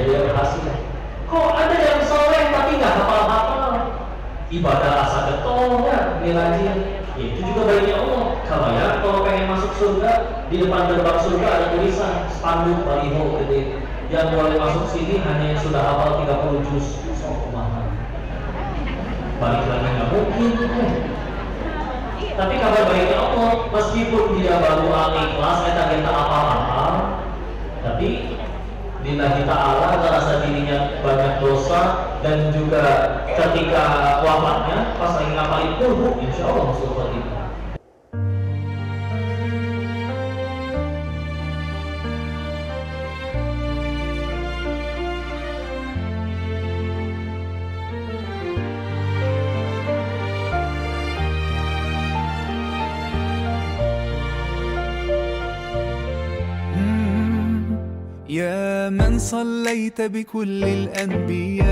dia berhasil. Kok ada yang soleh tapi nggak hafal-hafal, ibadah asa getolnya dia rajin, itu juga baiknya Allah. Kalau pengen masuk surga, di depan gerbang surga ada tulisan spanduk baliho gede, yang boleh masuk sini hanya yang sudah hafal 30 juz. So mahal, balik lagi nggak mungkin. Tapi kabar baiknya Allah, meskipun dia baru al-ikhlas kita apa-apa, tapi lillahi ta'ala merasa dirinya banyak dosa, dan juga ketika wafatnya pas lagi ngapalin kulhu, insya Allah masuk surga. يا من صليت بكل الأنبياء.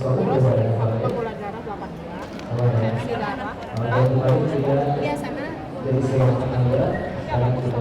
Pembuluh darah 18, tensi darah, iya sana, tensi darah 'Alaihi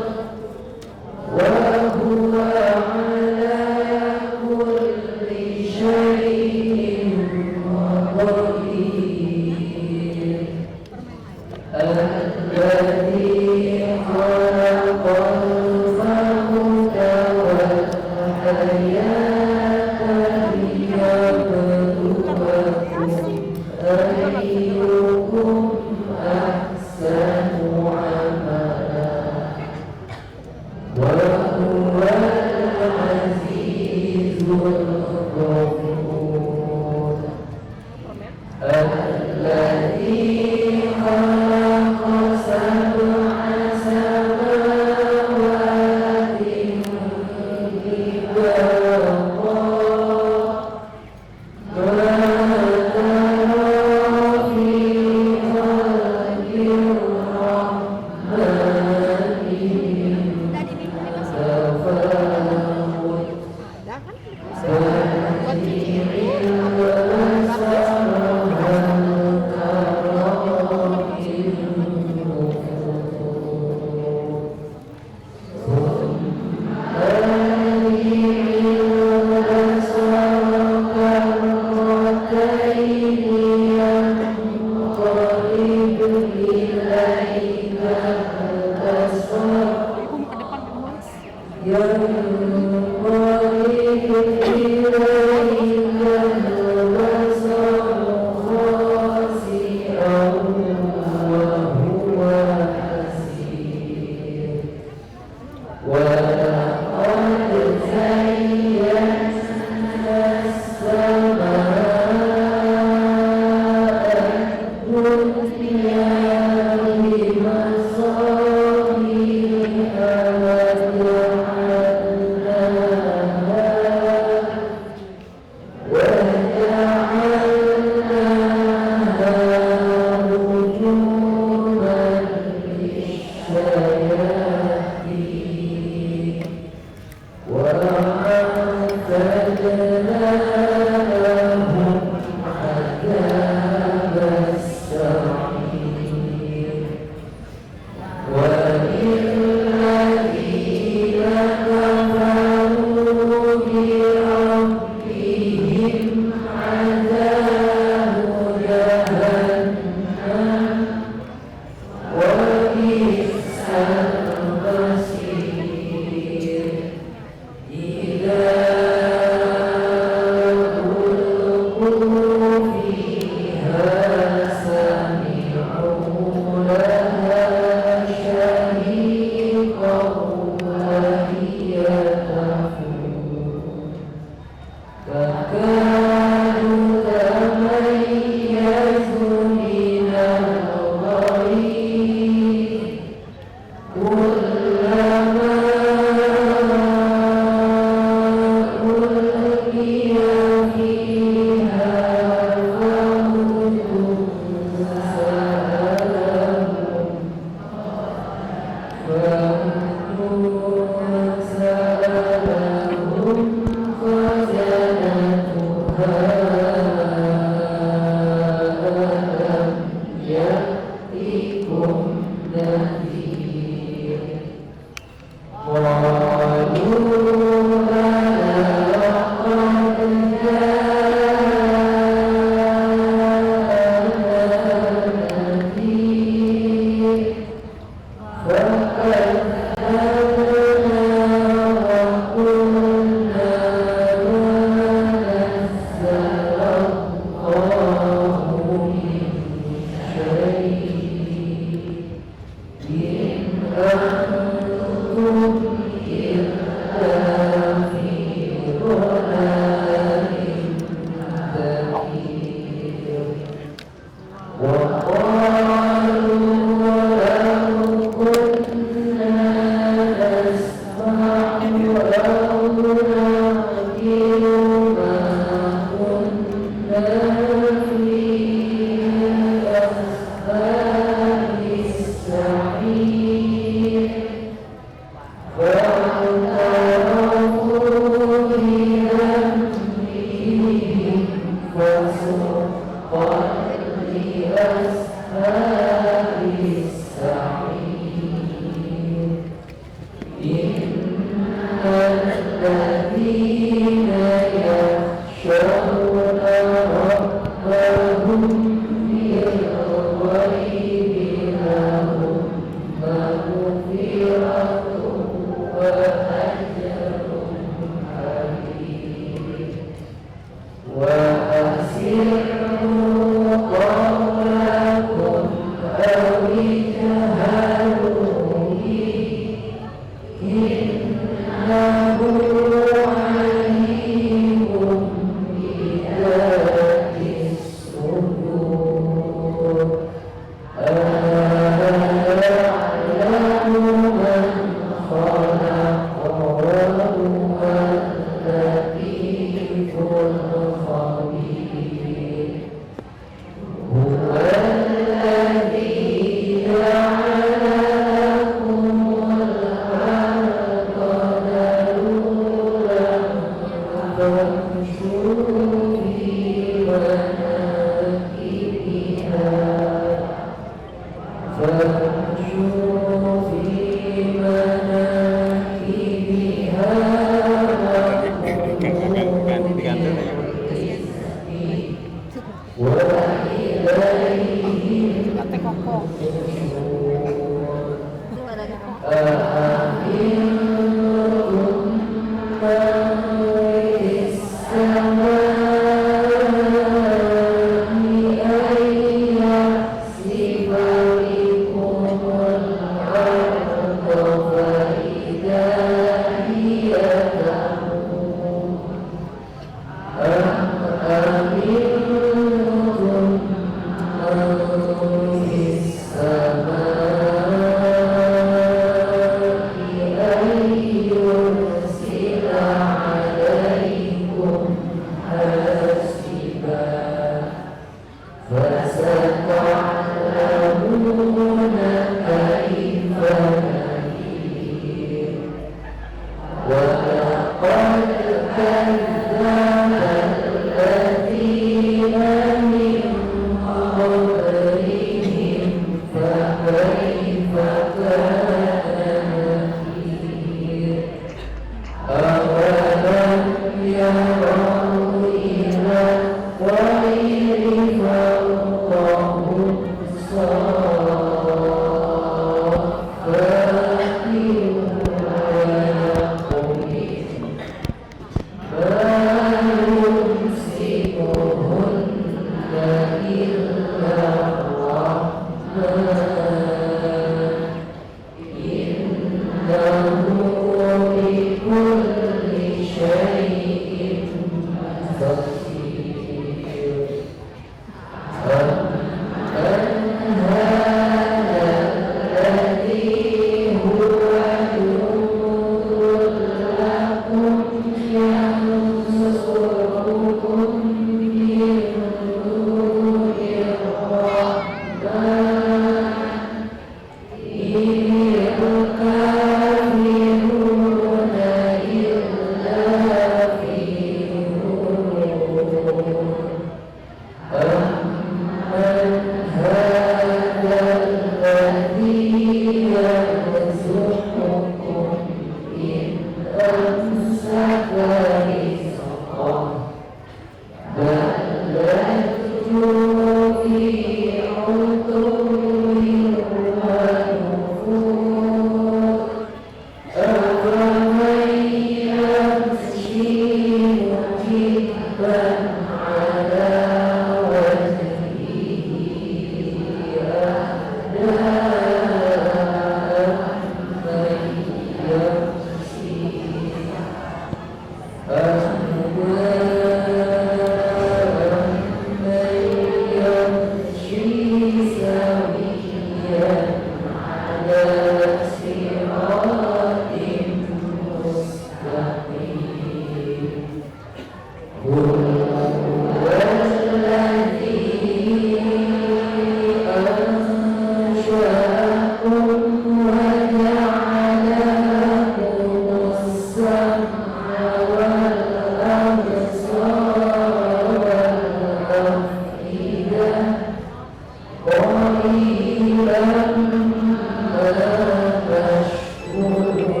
Assalamualaikum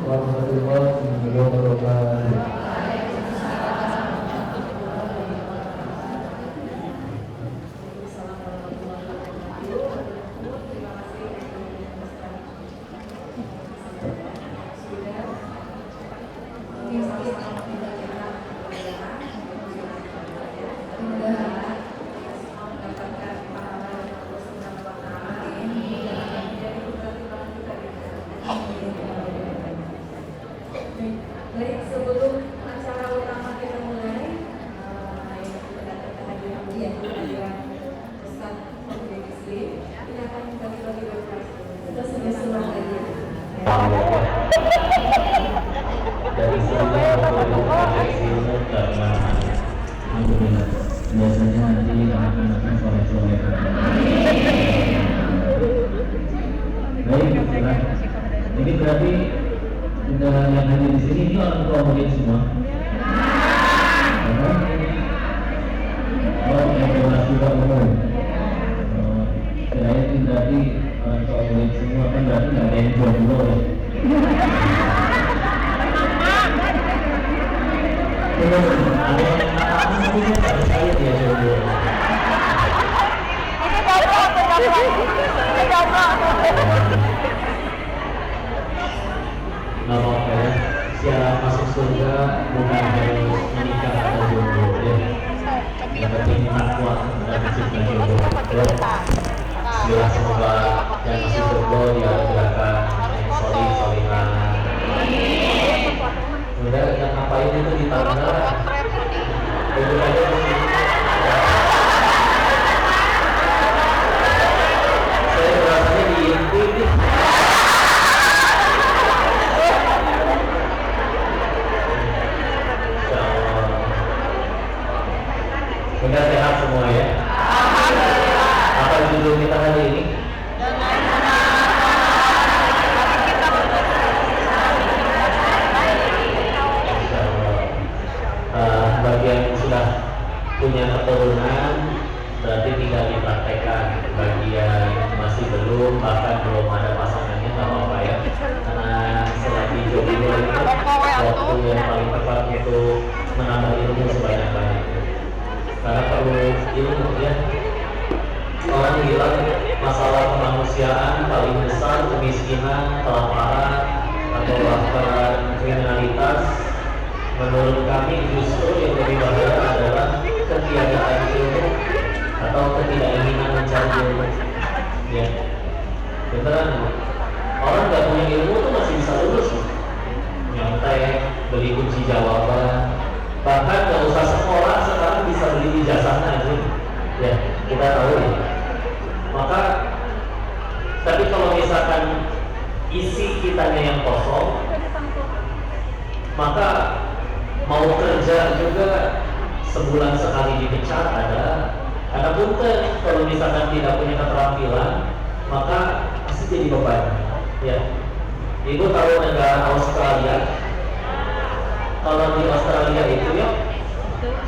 warahmatullahi wabarakatuh. Baik, sebelum acara utama kita mulai, yang kehadiran Ustaz Fadli Isli, kita akan bagi-bagi berkas. Kita sudah surat tadi. Dari biasanya nanti anak-anak sore-sore. Baik, ini berarti yang hadir di sini ini orang tua murid semua. Oh, yang kelas juga umum. Kirain ini berarti orang tua murid semua, kan berarti nggak ada yang jomblo ya. Ada yang apa sih harus saya dia jomblo. Nggak apa-apa ya, syarat masuk surga bukan harus menikah atau jomblo ya. Yang penting takwa. jodoh, dianugerahkan yang solih-solihan. Udah, yang ngapain itu di tangga? Duduk aja di sini. Saya rasanya diintip nih. Mudah sehat semua ya. Apa judul kita hari ini? Bagi yang sudah punya keturunan berarti tinggal dipraktekkan. Bagi yang masih belum, bahkan belum ada pasangannya, nggak apa-apa ya. Karena selagi jodoh itu waktu yang paling tepat untuk menambah ilmu sebanyak-banyaknya. Karena perlu ilmu ya. Orang bilang masalah kemanusiaan paling besar kemiskinan, kelaparan, atau bahkan kriminalitas. Menurut kami justru yang lebih bahaya adalah ketiadaan ilmu atau ketidakinginan mencari ilmu. Ya, beneran. Orang nggak punya ilmu tuh masih bisa lulus, nyontek, beli kunci jawaban, bahkan nggak usah sekolah sekarang bisa beli ijazahnya aja. Ya, kita tahu ya. Maka, tapi kalau misalkan isi kitanya yang kosong, maka mau kerja juga sebulan sekali dipecat ada. Karena punten kalau misalkan tidak punya keterampilan, maka pasti jadi beban. Ya, Ibu tahu negara Australia. Kalau di Australia itu ya,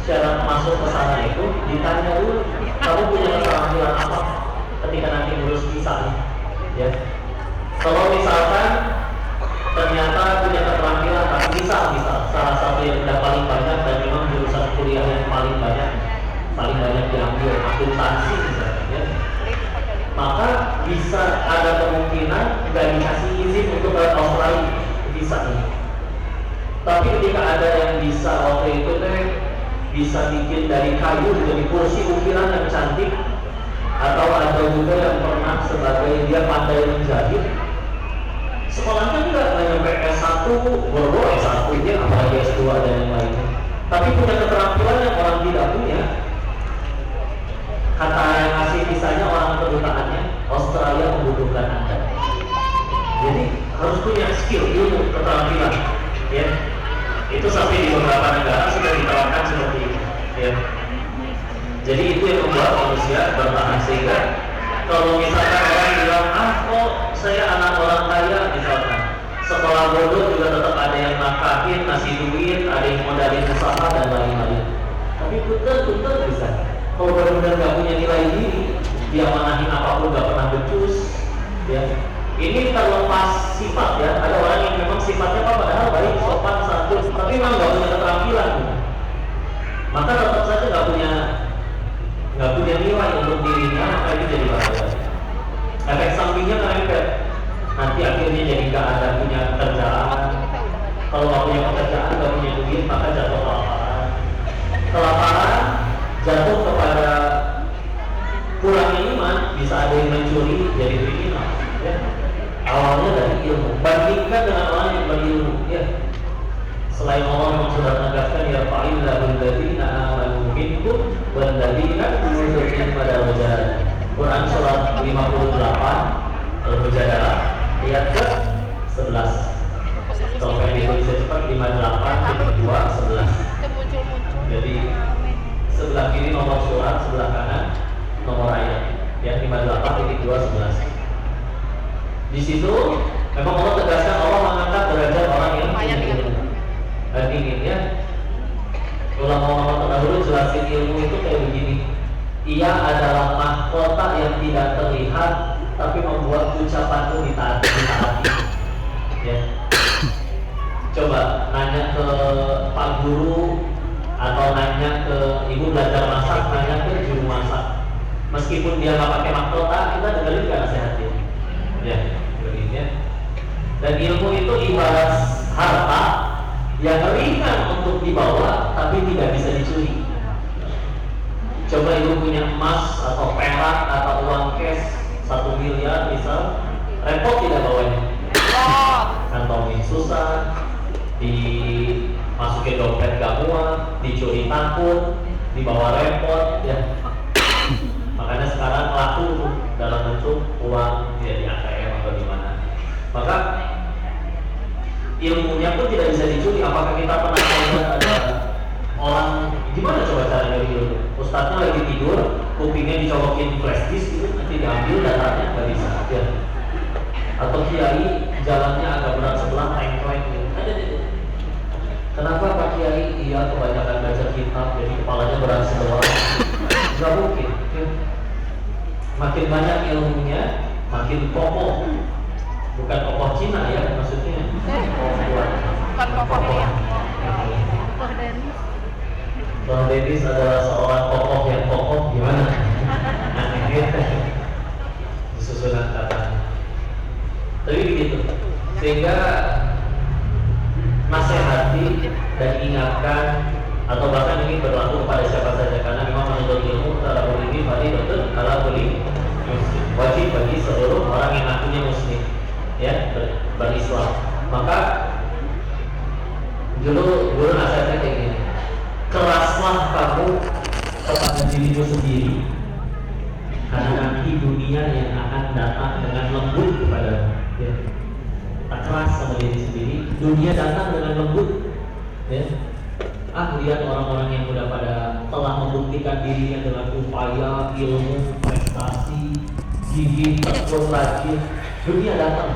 syarat masuk ke sana itu ditanya dulu, kamu punya keterampilan apa? Ketika nanti ngurus visa, ya. Kalau misalkan ternyata punya keterampilan tapi bisa salah satu yang tidak paling banyak dan memang jurusan kuliah yang paling banyak diambil akuntansi misalnya ya, maka bisa ada kemungkinan nggak dikasih izin untuk ke Australia visa ini. Tapi ketika ada yang bisa waktu itu bisa bikin dari kayu jadi kursi ukiran yang cantik, atau ada juga yang pernah sebagai dia pandai menjahit. Sekolahnya juga nggak nyampe S1, baru S1 nya apalagi S2 dan yang lainnya. Tapi punya keterampilan yang orang tidak punya. Kata yang ngasih visanya orang kedutaannya, Australia membutuhkan Anda. Jadi harus punya skill, ilmu, keterampilan. Ya, itu sampai di beberapa negara sudah diterapkan seperti itu. Ya. Jadi itu yang membuat manusia bertahan, sehingga kalau misalkan orang bilang, kok saya anak orang kaya misalkan, sekolah bodoh juga tetap ada yang nafkahin, ngasih duit, ada yang modalin usaha dan lain-lain. Tapi punten bisa. Kalau benar-benar nggak punya nilai diri, dia manahin apapun nggak pernah becus. Ya, ini terlepas sifat ya. Ada orang yang memang sifatnya padahal baik, sopan, santun, tapi memang nggak punya keterampilan. Maka tetap saja nggak punya nilai untuk dirinya, maka itu jadi bahaya. Efek sampingnya merembet. Nanti akhirnya jadi nggak ada punya pekerjaan. Kalau nggak punya pekerjaan, nggak punya duit, maka jatuh kelaparan. Kelaparan jatuh kepada kurangnya iman, bisa ada yang mencuri jadi kriminal. Ya. Awalnya dari ilmu. Bandingkan dengan orang yang berilmu. Ya. Selain Allah yang sudah menegaskan ya fa'illahu alladziina aamanu minkum walladziina utul ilma darajat. Quran surat 58 Al-Mujadalah ayat ke-11. Kalau pengen ditulis cepat 58 11. Jadi sebelah kiri nomor surat, sebelah kanan nomor ayat. Ya 58 11. Di situ memang Allah tegaskan Allah mengangkat derajat orang yang punya ilmu. Ingin ya, ulama-ulama terdahulu jelasin ilmu itu kayak begini. Ia adalah mahkota yang tidak terlihat, tapi membuat ucapanmu ditaati. Ya. Coba nanya ke Pak Guru atau nanya ke Ibu belajar masak, nanya ke juru masak. Meskipun dia nggak pakai mahkota, kita dengerin nggak nasihatnya. Ya, begini ya. Dan ilmu itu ibarat harta yang ringan untuk dibawa tapi tidak bisa dicuri. Coba ibu punya emas atau perak atau uang cash 1 miliar misal, Repot tidak bawanya? Kantongin susah, dimasukin dompet gak muat, dicuri takut, dibawa repot, ya. Makanya sekarang laku dalam bentuk uang, ya di ATM atau di mana. Maka ilmunya pun tidak bisa dicuri. Apakah kita pernah lihat ada orang gimana coba cara nyuri ilmu? Ustadznya lagi tidur, kupingnya dicolokin flash disk gitu, nanti diambil datanya nggak bisa. Ya. Atau kiai jalannya agak berat sebelah, tengkleng gitu. Ada itu. Kenapa Pak Kiai? Iya kebanyakan baca kitab, jadi kepalanya berat sebelah. Nggak mungkin. Ya. Makin banyak ilmunya, makin kokoh. Bukan kokoh Cina ya maksudnya. Bukan kokoh ya. Bang Dennis adalah seorang kokoh yang kokoh gimana? Susunan kata. Tapi begitu. Sehingga nasihati dan ingatkan atau bahkan ini berlaku kepada siapa saja karena memang menuntut ilmu talabul ilmi fardhu ala kulli muslim, wajib bagi seluruh orang yang ngakunya muslim ya berislam. Maka dulu nasihatnya kayak gini, keraslah kamu kepada dirimu sendiri karena nanti dunia yang akan datang dengan lembut kepadamu ya. Tak keras sama diri sendiri, dunia datang dengan lembut ya. Lihat orang-orang yang udah pada telah membuktikan dirinya dengan upaya, ilmu, prestasi, gigih, tekun, rajin, dunia datang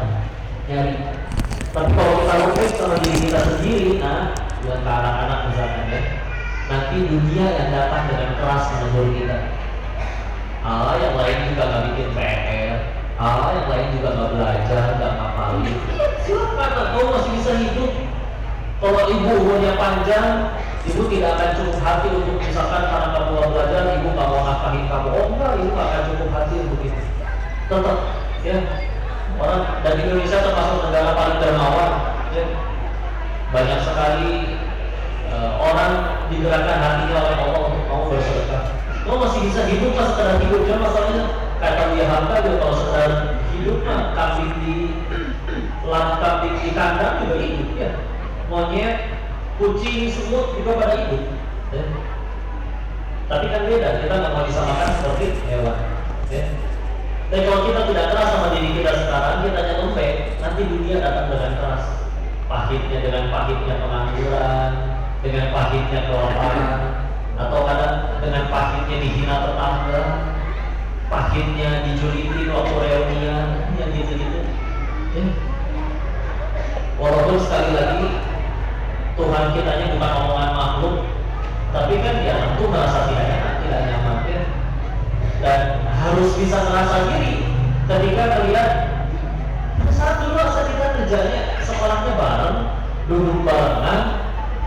nyari. Tapi kalau kita luput sama diri kita sendiri, nah, buat ke anak-anak misalnya ya, nanti dunia yang datang dengan keras menegur kita. Yang lain juga nggak bikin PR, yang lain juga nggak belajar, nggak ngapalin. Silakan, kau masih bisa hidup. Kalau ibu umurnya panjang, ibu tidak akan cukup hati untuk misalkan karena kamu mau belajar, ibu nggak mau nafkahin kamu. Oh enggak, ibu nggak akan cukup hati untuk itu. Tetap, ya. Orang dan Indonesia termasuk negara paling dermawan. Ya. Banyak sekali orang digerakkan hatinya oleh Allah untuk mau bersedekah. Lo masih bisa hidup pas sekedar hidupnya, masalahnya kata dia Hamka juga kalau sekedar hidup mah kambing di kandang juga hidup ya. Monyet, kucing, semut juga pada hidup ya. Tapi kan beda, kita nggak mau disamakan seperti hewan ya. Tapi kalau kita tidak keras sama diri kita sekarang, kita hanya lembek, nanti dunia datang dengan keras. Pahitnya dengan pahitnya pengangguran, dengan pahitnya kelaparan, atau kadang dengan pahitnya dihina tetangga, pahitnya dijulitin waktu reunian, yang gitu-gitu ya. Walaupun sekali lagi Tuhan kitanya bukan omongan makhluk, tapi kan dia tentu merasa tidak enak, tidak nyaman ya. Dan harus bisa merasa diri ketika melihat saat dulu saat kita kerjanya sekolahnya bareng, duduk barengan,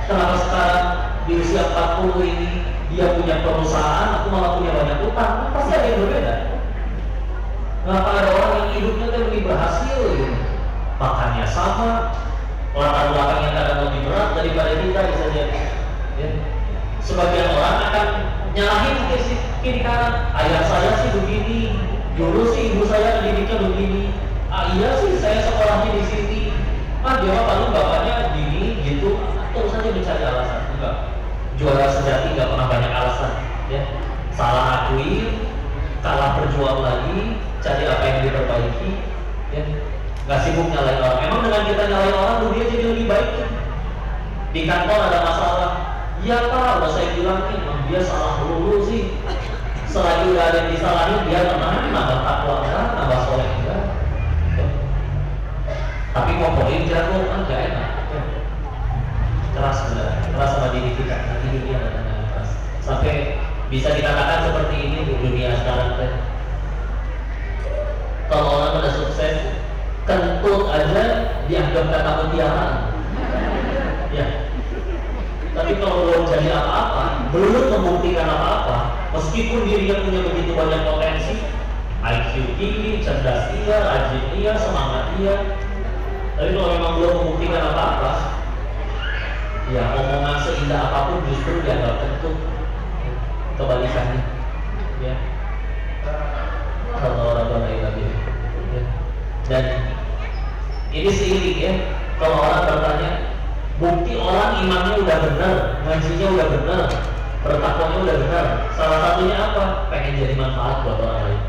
kenapa sekarang di usia 40 ini dia punya perusahaan, aku malah punya banyak utang, pasti ada yang berbeda. Kenapa ada orang yang hidupnya tuh lebih berhasil gitu, makannya sama, latar belakangnya kadang lebih berat daripada kita bisa jadi ya. Sebagian orang akan nyalahin kiri kanan, ayah saya sih begini, dulu sih ibu saya pendidiknya begini, iya sih saya sekolahnya di sini, dia mah paling bapaknya gini gitu, terus saja mencari alasan. Enggak, juara sejati nggak pernah banyak alasan ya. Salah akui, kalah berjuang lagi, cari apa yang diperbaiki ya. Gak sibuk nyalain orang. Emang dengan kita nyalain orang, dunia jadi lebih baik kan? Di kantor ada masalah, iya pak, udah saya bilangin, dia salah dulu sih. Selagi udah ada yang disalahin, dia tenang, nambah takwa enggak, nambah soleh enggak ya. Tapi ngomongin jago kan gak enak ya. Keras benar, keras sama diri kita, nanti dunia ada yang keras. Sampai bisa dikatakan seperti ini di dunia sekarang kan. Kalau orang udah sukses, kentut aja dianggap kata mutiara ya. Tapi kalau belum jadi apa-apa, belum membuktikan apa-apa, meskipun dirinya punya begitu banyak potensi, IQ tinggi, cerdas iya, rajin iya, semangat iya, tapi kalau memang belum membuktikan apa-apa, ya omongan seindah apapun justru dianggap kentut. Kebalikannya ya. Kalau orang lain lagi ya. Dan Ini seiring ya. Kalau orang bertanya, bukti orang imannya udah benar, ngajinya udah benar, bertakwanya udah benar. Salah satunya apa? Pengen jadi manfaat buat orang lain.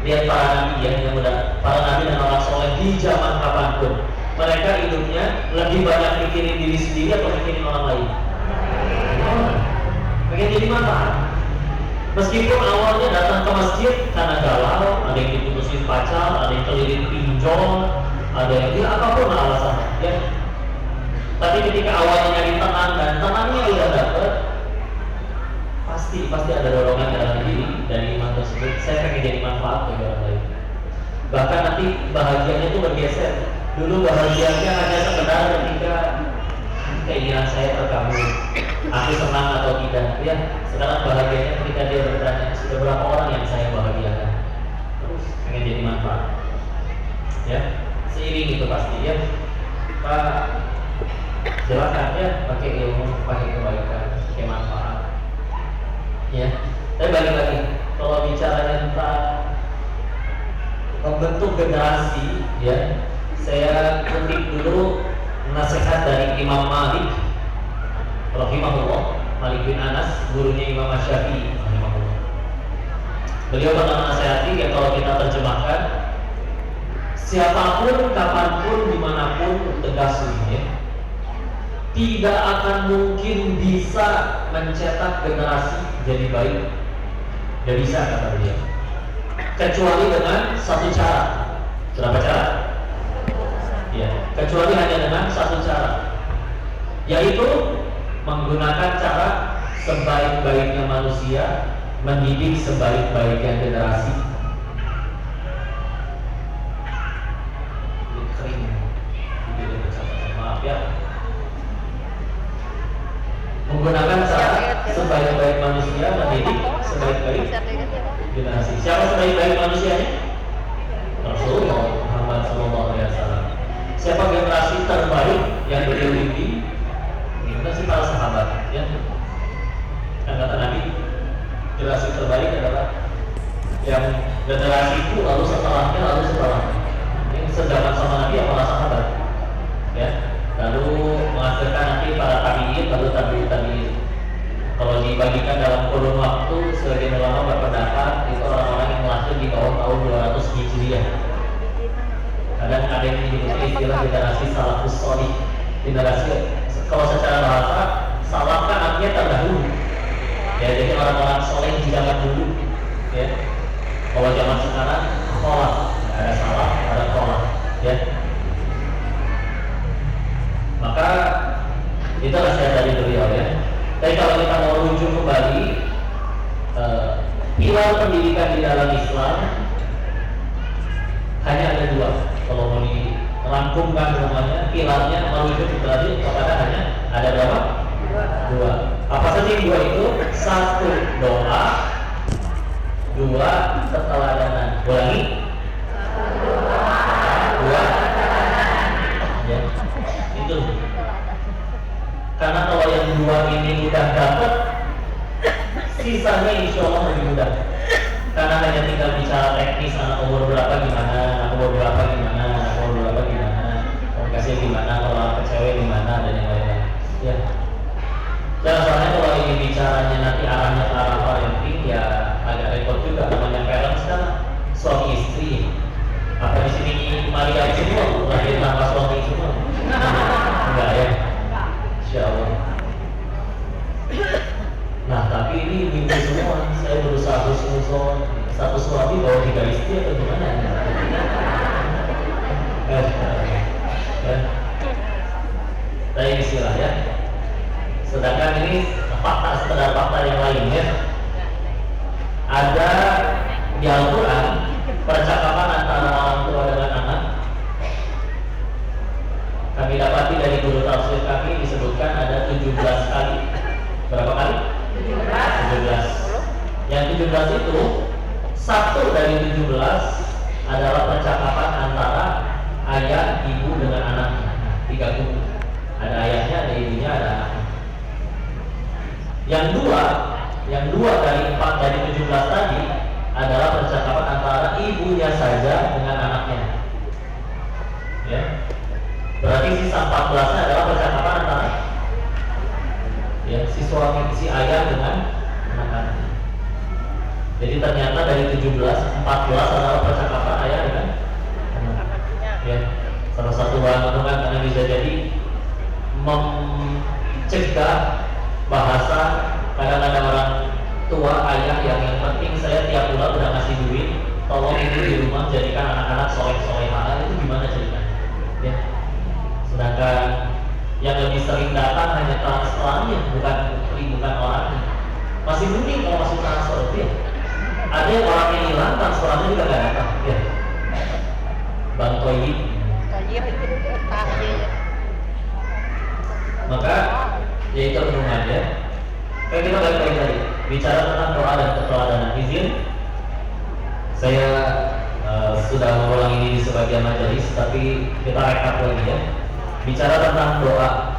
Lihat para nabi ya, yang udah para nabi dan orang soleh di zaman kapanpun, mereka hidupnya lebih banyak mikirin diri sendiri atau mikirin orang lain? Pengen jadi manfaat. Meskipun awalnya datang ke masjid karena galau, ada yang diputusin pacar, ada yang keliling pinjol, ada yang ya apapun alasan ya. Tapi ketika awalnya nyari tenang dan tenangnya udah dapet, pasti ada dorongan dalam diri dari iman tersebut. Saya pengen jadi manfaat bagi orang lain. Bahkan nanti bahagianya itu bergeser. Dulu bahagianya hanya sekedar ketika keinginan saya terkabul, aku senang atau tidak. Ya, sekarang bahagianya ketika dia bertanya, sudah berapa orang yang saya bahagiakan. Terus pengen jadi manfaat. Ya, seiring itu pasti ya. Pak, silakan ya, pakai ilmu, pakai kebaikan, pakai manfaat. Ya, tapi balik lagi, kalau bicara tentang membentuk generasi, ya, saya kutip dulu nasihat dari Imam Malik, rahimahullah, Malik bin Anas, gurunya Imam Syafi'i, rahimahullah. Beliau pernah nasihati ya, kalau kita terjemahkan, siapapun, kapanpun, dimanapun, tegas ini, ya, tidak akan mungkin bisa mencetak generasi jadi baik. Tidak bisa, kata beliau, kecuali dengan satu cara. Berapa cara? Ya, kecuali hanya dengan satu cara, yaitu menggunakan cara sebaik-baiknya manusia mendidik sebaik-baiknya generasi. Ini kering, maaf ya. Menggunakan cara sebaik-baik manusia mendidik sebaik-baik generasi. Siapa sebaik-baik manusianya? Rasulullah Muhammad SAW. Siapa generasi terbaik yang beliau bimbing? Generasi para sahabat, ya. Kan kata Nabi, generasi terbaik adalah yang generasi itu lalu setelahnya. Yang sejaman sama Nabi para sahabat, ya. Lalu menghasilkan nanti para tabi'in, lalu tabi'in. Kalau dibagikan dalam kurun waktu, sebagian ulama berpendapat itu orang-orang yang lahir di tahun 200 Hijriah. Kadang ada yang menyebutnya istilah generasi salafus sholih. Generasi, kalau secara bahasa, salaf kan artinya terdahulu. Ya, jadi orang-orang soleh di zaman dulu. Ya. Kalau zaman sekarang, kholaf, ada salaf, ada kholaf. Ya. Maka itu nasihat dari beliau ya. Tapi kalau kita mau rujuk kembali, pilar pendidikan di dalam Islam hanya ada dua. Kalau mau dirangkumkan semuanya, pilarnya merujuk berarti kepada hanya ada berapa? Dua. Apa saja yang dua itu? Satu, doa. Dua, keteladanan. Ulangi. Dua. Ya. Itu. Karena kalau yang dua ini udah dapat, sisanya insya Allah lebih mudah. Karena hanya tinggal bicara teknis, anak umur berapa gimana, anak umur berapa gimana, anak umur berapa gimana, komunikasi gimana, kalau anak cewek gimana, dan yang lain-lain. Ya. Dan soalnya kalau ini bicaranya nanti arahnya ke arah parenting, ya agak repot juga. Namanya parents kan suami istri. Apa di sini Maria semua, lahir tanpa suami semua? Enggak ya. Insya Allah. Nah, tapi ini mimpi semua. Saya berusaha husnuzon, satu suami bawa 3 istri atau gimana? Saya istilah ya. Sedangkan ini fakta, sekedar fakta yang lain ya. Ada di Al-Quran percakapan antara orang tua dengan anak. Kami dapati dari guru tafsir kami disebutkan ada 17 kali. Berapa kali? 17. Yang 17 itu, satu dari 17 adalah percakapan antara ayah, ibu dengan anaknya. 3 kubu. Ada ayahnya, ada ibunya, ada anaknya. Yang dua dari 4 dari 17 tadi adalah percakapan antara ibunya saja dengan anaknya. Ya. sisa 14 adalah percakapan antara ya si suami si ayah dengan anak-anaknya. Jadi ternyata dari 17, 14 adalah percakapan ayah dengan anak. Ya, salah satu bahan kandungan karena bisa jadi mencegah bahasa kadang-kadang orang tua ayah yang penting saya tiap bulan udah ngasih duit, tolong itu di rumah jadikan anak-anak soleh-solehah, itu gimana ceritanya? Ya. Sedangkan yang lebih sering datang hanya transferannya, bukan orangnya. Masih mending kalau masih transfer ya. Ada yang orangnya hilang, transferannya juga nggak datang. Ya. Bang Toyib. Maka ya itu renungan ya. Kayak kita balik lagi tadi bicara tentang doa dan keteladanan. Izin saya sudah mengulang ini di sebagian majelis, tapi kita rekap lagi ya. Bicara tentang doa,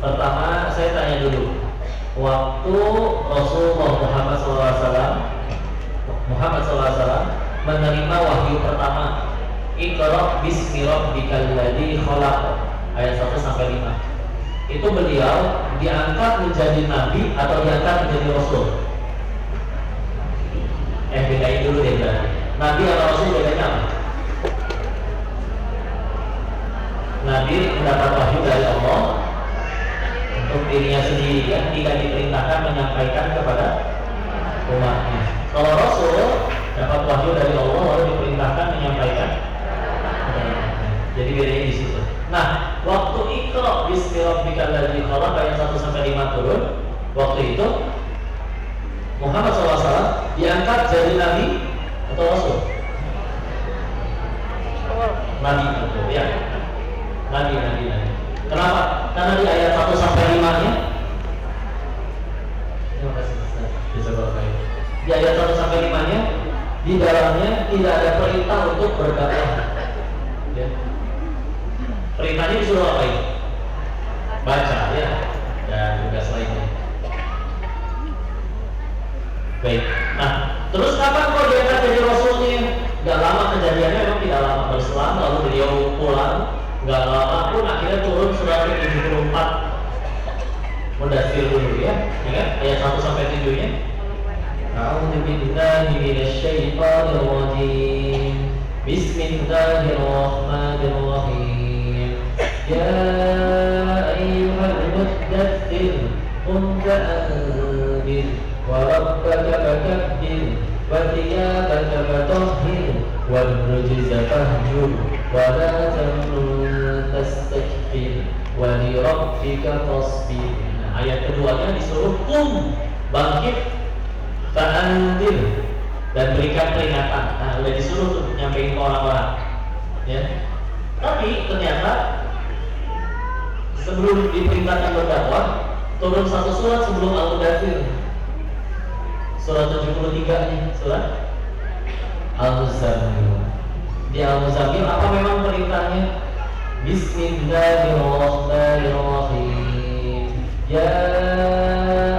pertama saya tanya dulu, waktu Rasulullah Muhammad SAW menerima wahyu pertama, Iqra bismi rabbikal ladzi khalaq, ayat 1 sampai 5. Itu beliau diangkat menjadi nabi atau diangkat menjadi rasul? Bedain dulu deh berarti. Nabi atau rasul bedanya apa? Nabi mendapat wahyu dari Allah untuk dirinya sendiri yang tidak diperintahkan menyampaikan kepada umatnya. Kalau rasul dapat wahyu dari Allah lalu diperintahkan menyampaikan. Jadi bedanya di situ. Nah, waktu Iqra bismi rabbikal ladzi khalaq ayat 1 sampai 5 turun, waktu itu Muhammad SAW diangkat jadi nabi atau rasul? Nabi betul ya. Nabi. Kenapa? Karena di ayat 1 sampai 5-nya. Terima kasih Ustaz. Bisa berkait. Di ayat 1 sampai 5-nya di dalamnya tidak ada perintah untuk berdakwah. Ya. Perintahnya disuruh apa ini? Baca ya, dan tugas lainnya. Baik. Nah, terus kapan kok diangkat jadi rasulnya? Gak lama kejadiannya, memang tidak lama berselang. Lalu beliau pulang. Gak lama pun akhirnya turun surat ke-74. Mudaththir dulu ya. Ingat ayat 1 sampai 7-nya. A'udzu billahi minasyaitonir rajim. Bismillahirrahmanirrahim. Ya ayyuhal muddaththir qum fa'anzir wa rabbaka fakabbir wa thiyabaka fatahhir wal rujza fahjur wa la tamnun tastakbir wa li rabbika fasbir. Nah, ayat keduanya disuruh bangkit fa'anzir dan berikan peringatan. Nah, udah disuruh tuh nyampein ke orang-orang ya. Tapi ternyata sebelum diperintahkan berdakwah, turun satu surat sebelum Al-Mudaththir. Surat 73-nya, surat Al-Muzammil. Di Al-Muzammil apa memang perintahnya? Bismillahirrahmanirrahim. Ya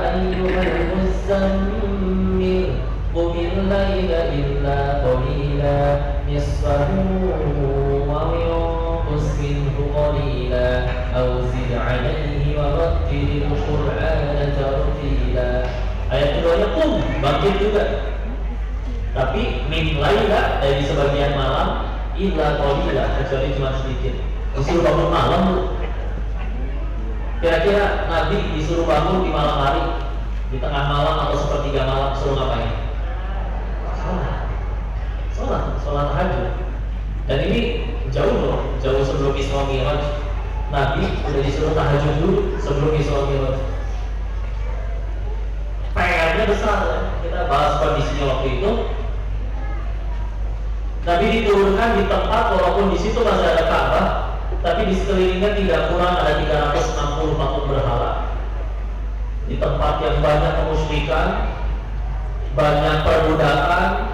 ayyuhal muzammil qumil laila illa qalila nisfahu wa yunqus minhu qalila aw zid 'alaihi wa rattilil qur'ana tartila. Ayat keduanya bangkit juga. Tapi min laila dari sebagian malam illa qalila, kecuali cuma sedikit. Disuruh bangun malam bu. Kira-kira Nabi disuruh bangun di malam hari, di tengah malam atau sepertiga malam, suruh ngapain? Sholat tahajud. Dan ini jauh sebelum Isra Mi'raj. Nabi udah disuruh tahajud dulu sebelum Isra Mi'raj. PR-nya besar ya. Kita bahas kondisinya waktu itu. Nabi diturunkan di tempat walaupun di situ masih ada Ka'bah, tapi di sekelilingnya tidak kurang ada 360 patung berhala. Di tempat yang banyak kemusyrikan, banyak perbudakan,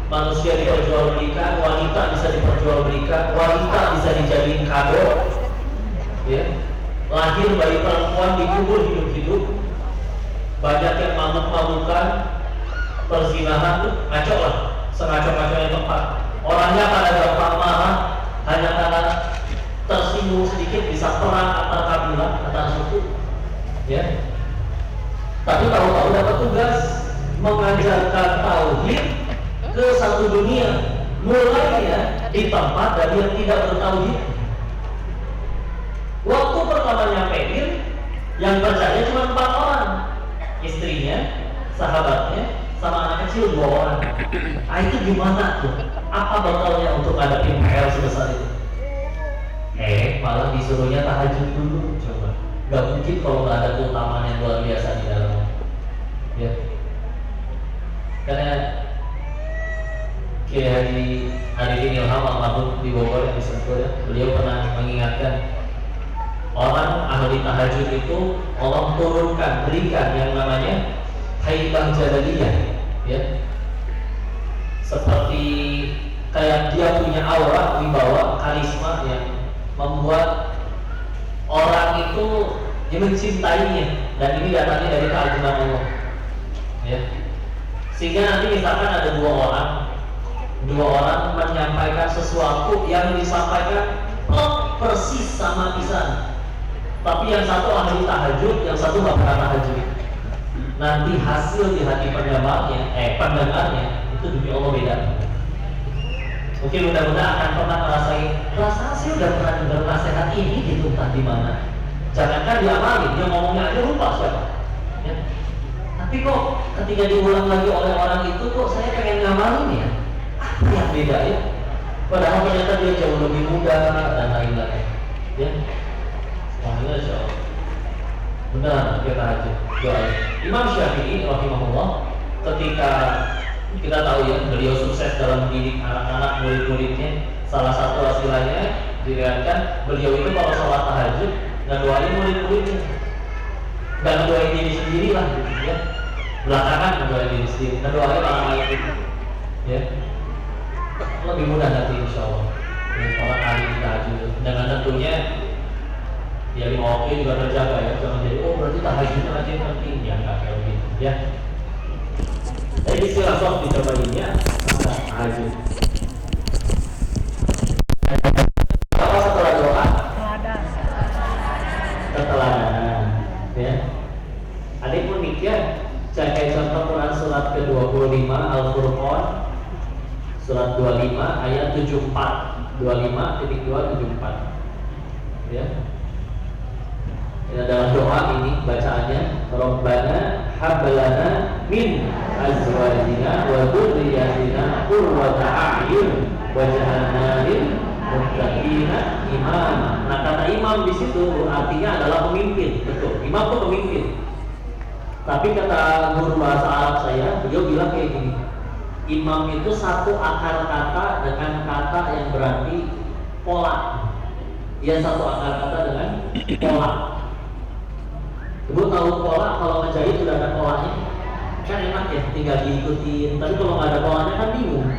manusia diperjualbelikan, wanita bisa diperjualbelikan, wanita bisa dijadiin kado, ya. Lahir bayi perempuan dikubur hidup-hidup, banyak yang mabuk-mabukan, perzinahan tuh ngaco lah, sengaco-ngaconya tempat. Orangnya pada gampang marah, hanya karena tersinggung sedikit bisa perang. satu dunia, mulainya di tempat dari yang tidak bertauhid. Waktu pertama nyampein, yang percaya cuma 4 orang, istrinya, sahabatnya, sama anak kecil 2 orang. Ah, itu gimana tuh? Apa bekalnya untuk ngadepin PR sebesar itu? Malah disuruhnya tahajud dulu. Coba, gak mungkin kalau nggak ada keutamaan yang luar biasa di dalamnya. Ya, karena Kiai Haji Arifin Ilham almarhum di Bogor yang disentuh ya, beliau pernah mengingatkan orang ahli tahajud itu Allah turunkan, berikan yang namanya haibah jadaliyah, ya, seperti kayak dia punya aura, wibawa, karisma yang membuat orang itu mencintainya, dan ini datangnya dari keagungan Allah, ya. Sehingga nanti misalkan ada dua orang menyampaikan sesuatu yang disampaikan persis sama pisan, tapi yang satu ahli tahajud, yang satu nggak pernah tahajud. Nanti hasil di hati pendengarnya itu demi Allah beda. Mungkin mudah-mudahan akan pernah ngerasain, rasanya sih udah pernah dengar nasihat ini gitu, entah di mana. Jangankan diamalin, dia ngomongnya aja lupa siapa. Ya. Tapi kok ketika diulang lagi oleh orang itu, kok saya pengen ngamalin ya? Apa yang beda ya? Padahal ternyata dia jauh lebih muda dan lain-lain. Ya. Semuanya insya Allah. Benar kita aja doa. Imam Syafi'i rahimahullah, ketika kita tahu ya, beliau sukses dalam mendidik anak-anak, murid-muridnya. Salah satu hasilnya diriwayatkan beliau itu kalau sholat tahajud ngedoain murid-muridnya, nggak ngedoain diri sendiri lah gitu ya. Belakangan ngedoain diri sendiri, ngedoain orang lain itu ya. Lebih mudah nanti insya Allah orang ahli tahajud, dengan tentunya ya 5 waktu juga terjaga ya, jangan jadi berarti tahajudnya aja yang penting, ya nggak kayak gitu ya. Jadi istilah sok dicobainnya tahajud. Apa setelah doa? Keteladanan ya. Adik pun mikir, saya contoh Quran surat ke-25 Al-Furqan surat 25 ayat 74, 25.274 ya. Ini adalah doa, ini bacaannya, Rabbana hablana min azwajina wa dzurriyyatina qurrata a'yun waj'alna lil muttaqina imama. Nah, kata imam di situ artinya adalah pemimpin, betul. Imam itu pemimpin. Tapi kata guru bahasa Arab saya, beliau bilang kayak gini. Imam itu satu akar kata dengan kata yang berarti pola. Dia satu akar kata dengan pola. Ibu tahu pola, kalau ngejahit sudah ada polanya, kan enak ya, tinggal diikutin. Tapi kalau nggak ada polanya kan bingung.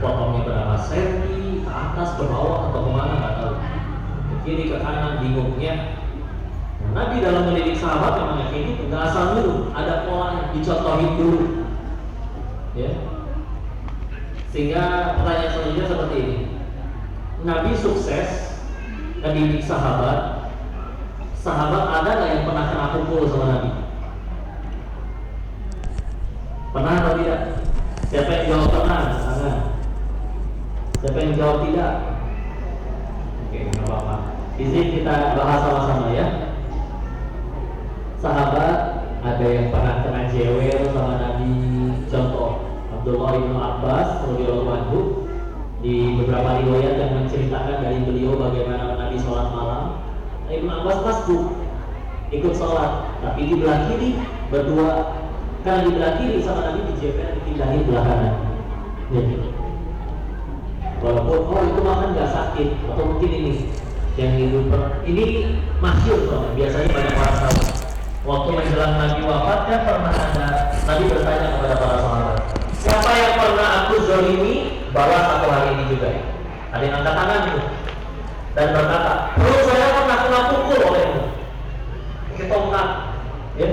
Potongnya berapa senti, ke atas, ke bawah, atau kemana nggak tahu. Ke kiri, ke kanan, bingungnya. Nah, Nabi dalam mendidik sahabat memang kayak gitu, nggak asal dulu, ada polanya, dicontohin dulu. Ya. Sehingga pertanyaan selanjutnya seperti ini. Nabi sukses mendidik sahabat. Sahabat ada nggak yang pernah kena pukul sama Nabi? Pernah atau tidak? Siapa yang jawab pernah? Tangan. Siapa yang jawab tidak? Oke, nggak apa-apa. Di sini kita bahas sama-sama ya. Sahabat ada yang pernah kena jewer sama Nabi. Contoh Abdullah bin Abbas radhiyallahu anhu, di beberapa riwayat yang menceritakan dari beliau bagaimana Nabi sholat malam. Ibnu Abbas masuk ikut sholat, tapi di belah kiri berdua. Karena di belah kiri sama Nabi dijeper, dipindahin belah kanan. Jadi, walaupun itu makan nggak sakit, atau mungkin ini yang hidup ini masyhur soalnya, biasanya banyak orang tahu. Waktu menjelang Nabi wafat kan pernah ada Nabi bertanya kepada para sahabat, siapa yang pernah aku zolimi balas satu hari ini juga? Ada yang angkat tangan itu dan berkata, perlu saya pernah kena pukul olehmu. Kita ungkap, ya.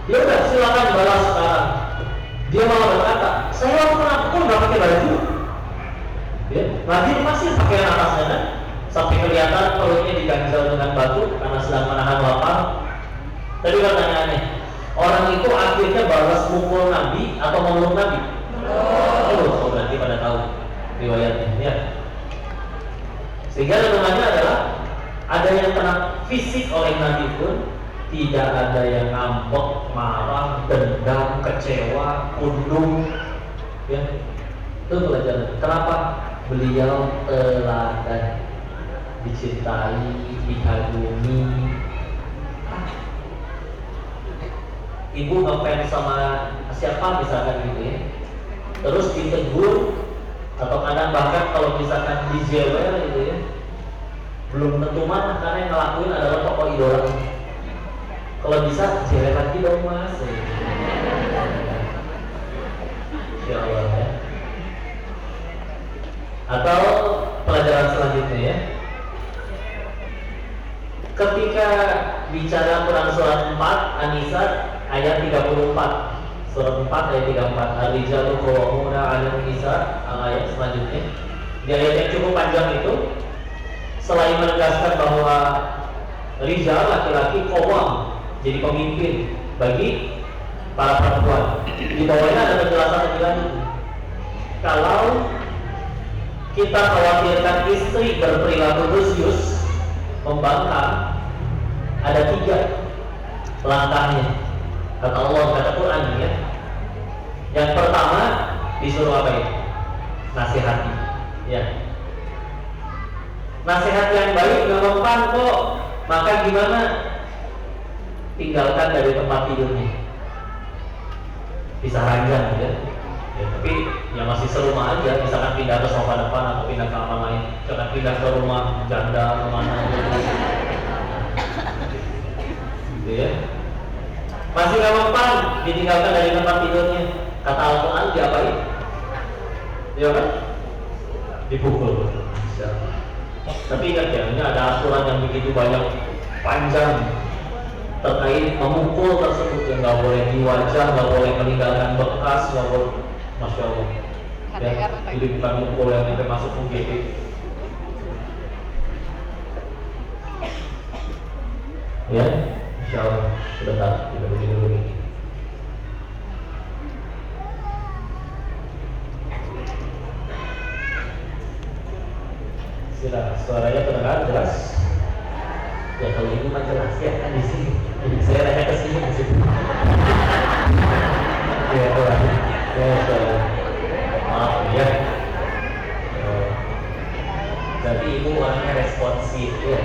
Dia udah silakan balas sekarang. Dia malah berkata, saya waktu kena pukul nggak pakai baju. Ya, lagi masih pakaian atasnya kan, sampai kelihatan perutnya diganjal dengan batu karena sedang menahan lapar. Tadi pertanyaannya, orang itu akhirnya balas mukul Nabi atau meluk Nabi? Tahu, berarti pada tahu riwayatnya ya. Sehingga namanya adalah ada yang kena fisik oleh Nabi pun tidak ada yang ngambek, marah, dendam, kecewa, undung ya. Itu pelajaran. Kenapa? Beliau teladan, dicintai, dikagumi. Ibu ngefans sama siapa misalkan gitu ya, terus ditegur atau kadang bahkan kalau misalkan dijewer gitu ya, belum tentu mana karena yang ngelakuin adalah tokoh idola. Kalau bisa jewer lagi dong mas. Ya Allah ya. Atau pelajaran selanjutnya ya, ketika bicara Quran surat 4 An-Nisa ayat 34, surat 4 ayat 34, Ar-Rijalu qawwamuna 'alan nisa, ayat selanjutnya. Di ayat yang cukup panjang itu, selain menegaskan bahwa rijal laki-laki qawwam, jadi pemimpin bagi para perempuan. Di bawahnya ada penjelasan lebih lanjut. Kalau kita khawatirkan istri berperilaku lusius, membangkang, ada 3 langkahnya. Kata Allah, kata Quran ya. Yang pertama disuruh apa ya? Nasihati. Ya. Nasihat yang baik gak mempan kok. Maka gimana? Tinggalkan dari tempat tidurnya. Bisa ranjang ya. Ya, tapi ya masih serumah aja. Misalkan pindah ke sofa depan atau pindah ke kamar lain. Jangan pindah ke rumah janda kemana gitu. Gitu ya. Masih gak mempan, ditinggalkan dari tempat tidurnya. Kata Al-Quran diapain? Ya kan? Dipukul. Tapi ingat ya, ini ada aturan yang begitu banyak, panjang terkait memukul tersebut, yang nggak boleh di wajah, nggak boleh meninggalkan bekas, nggak boleh. Masya Allah ya, itu bukan mukul yang sampai masuk UGD. Ya, Insya Allah sebentar kita begini dulu. Sudah, suaranya terdengar jelas. Ya kalau ini mah jelas ya kan di sini. Saya nanya ke sini di situ. Ya, ya, maaf ya. Jadi ibu orangnya responsif ya.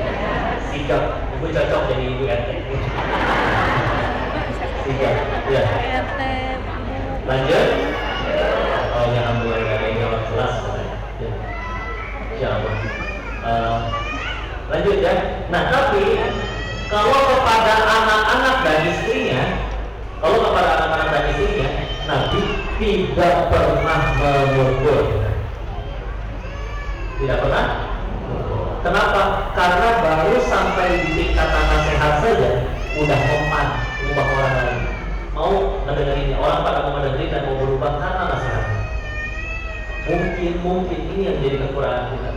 Sikap ibu cocok jadi ibu RT. Sikap, ya. Lanjut. Oh ya, alhamdulillah ada yang jawab jelas. Ya. Ya Allah. Lanjut ya. Nah tapi kalau kepada anak-anak dan istrinya, Nabi tidak pernah memukul. Tidak pernah. Kenapa? Karena baru sampai di tingkatan nasihat saja udah mempan mengubah orang lain. Mau ngedengerinnya, orang pada mau ngedengerin dan mau berubah karena nasihat. Mungkin ini yang menjadi kekurangan kita.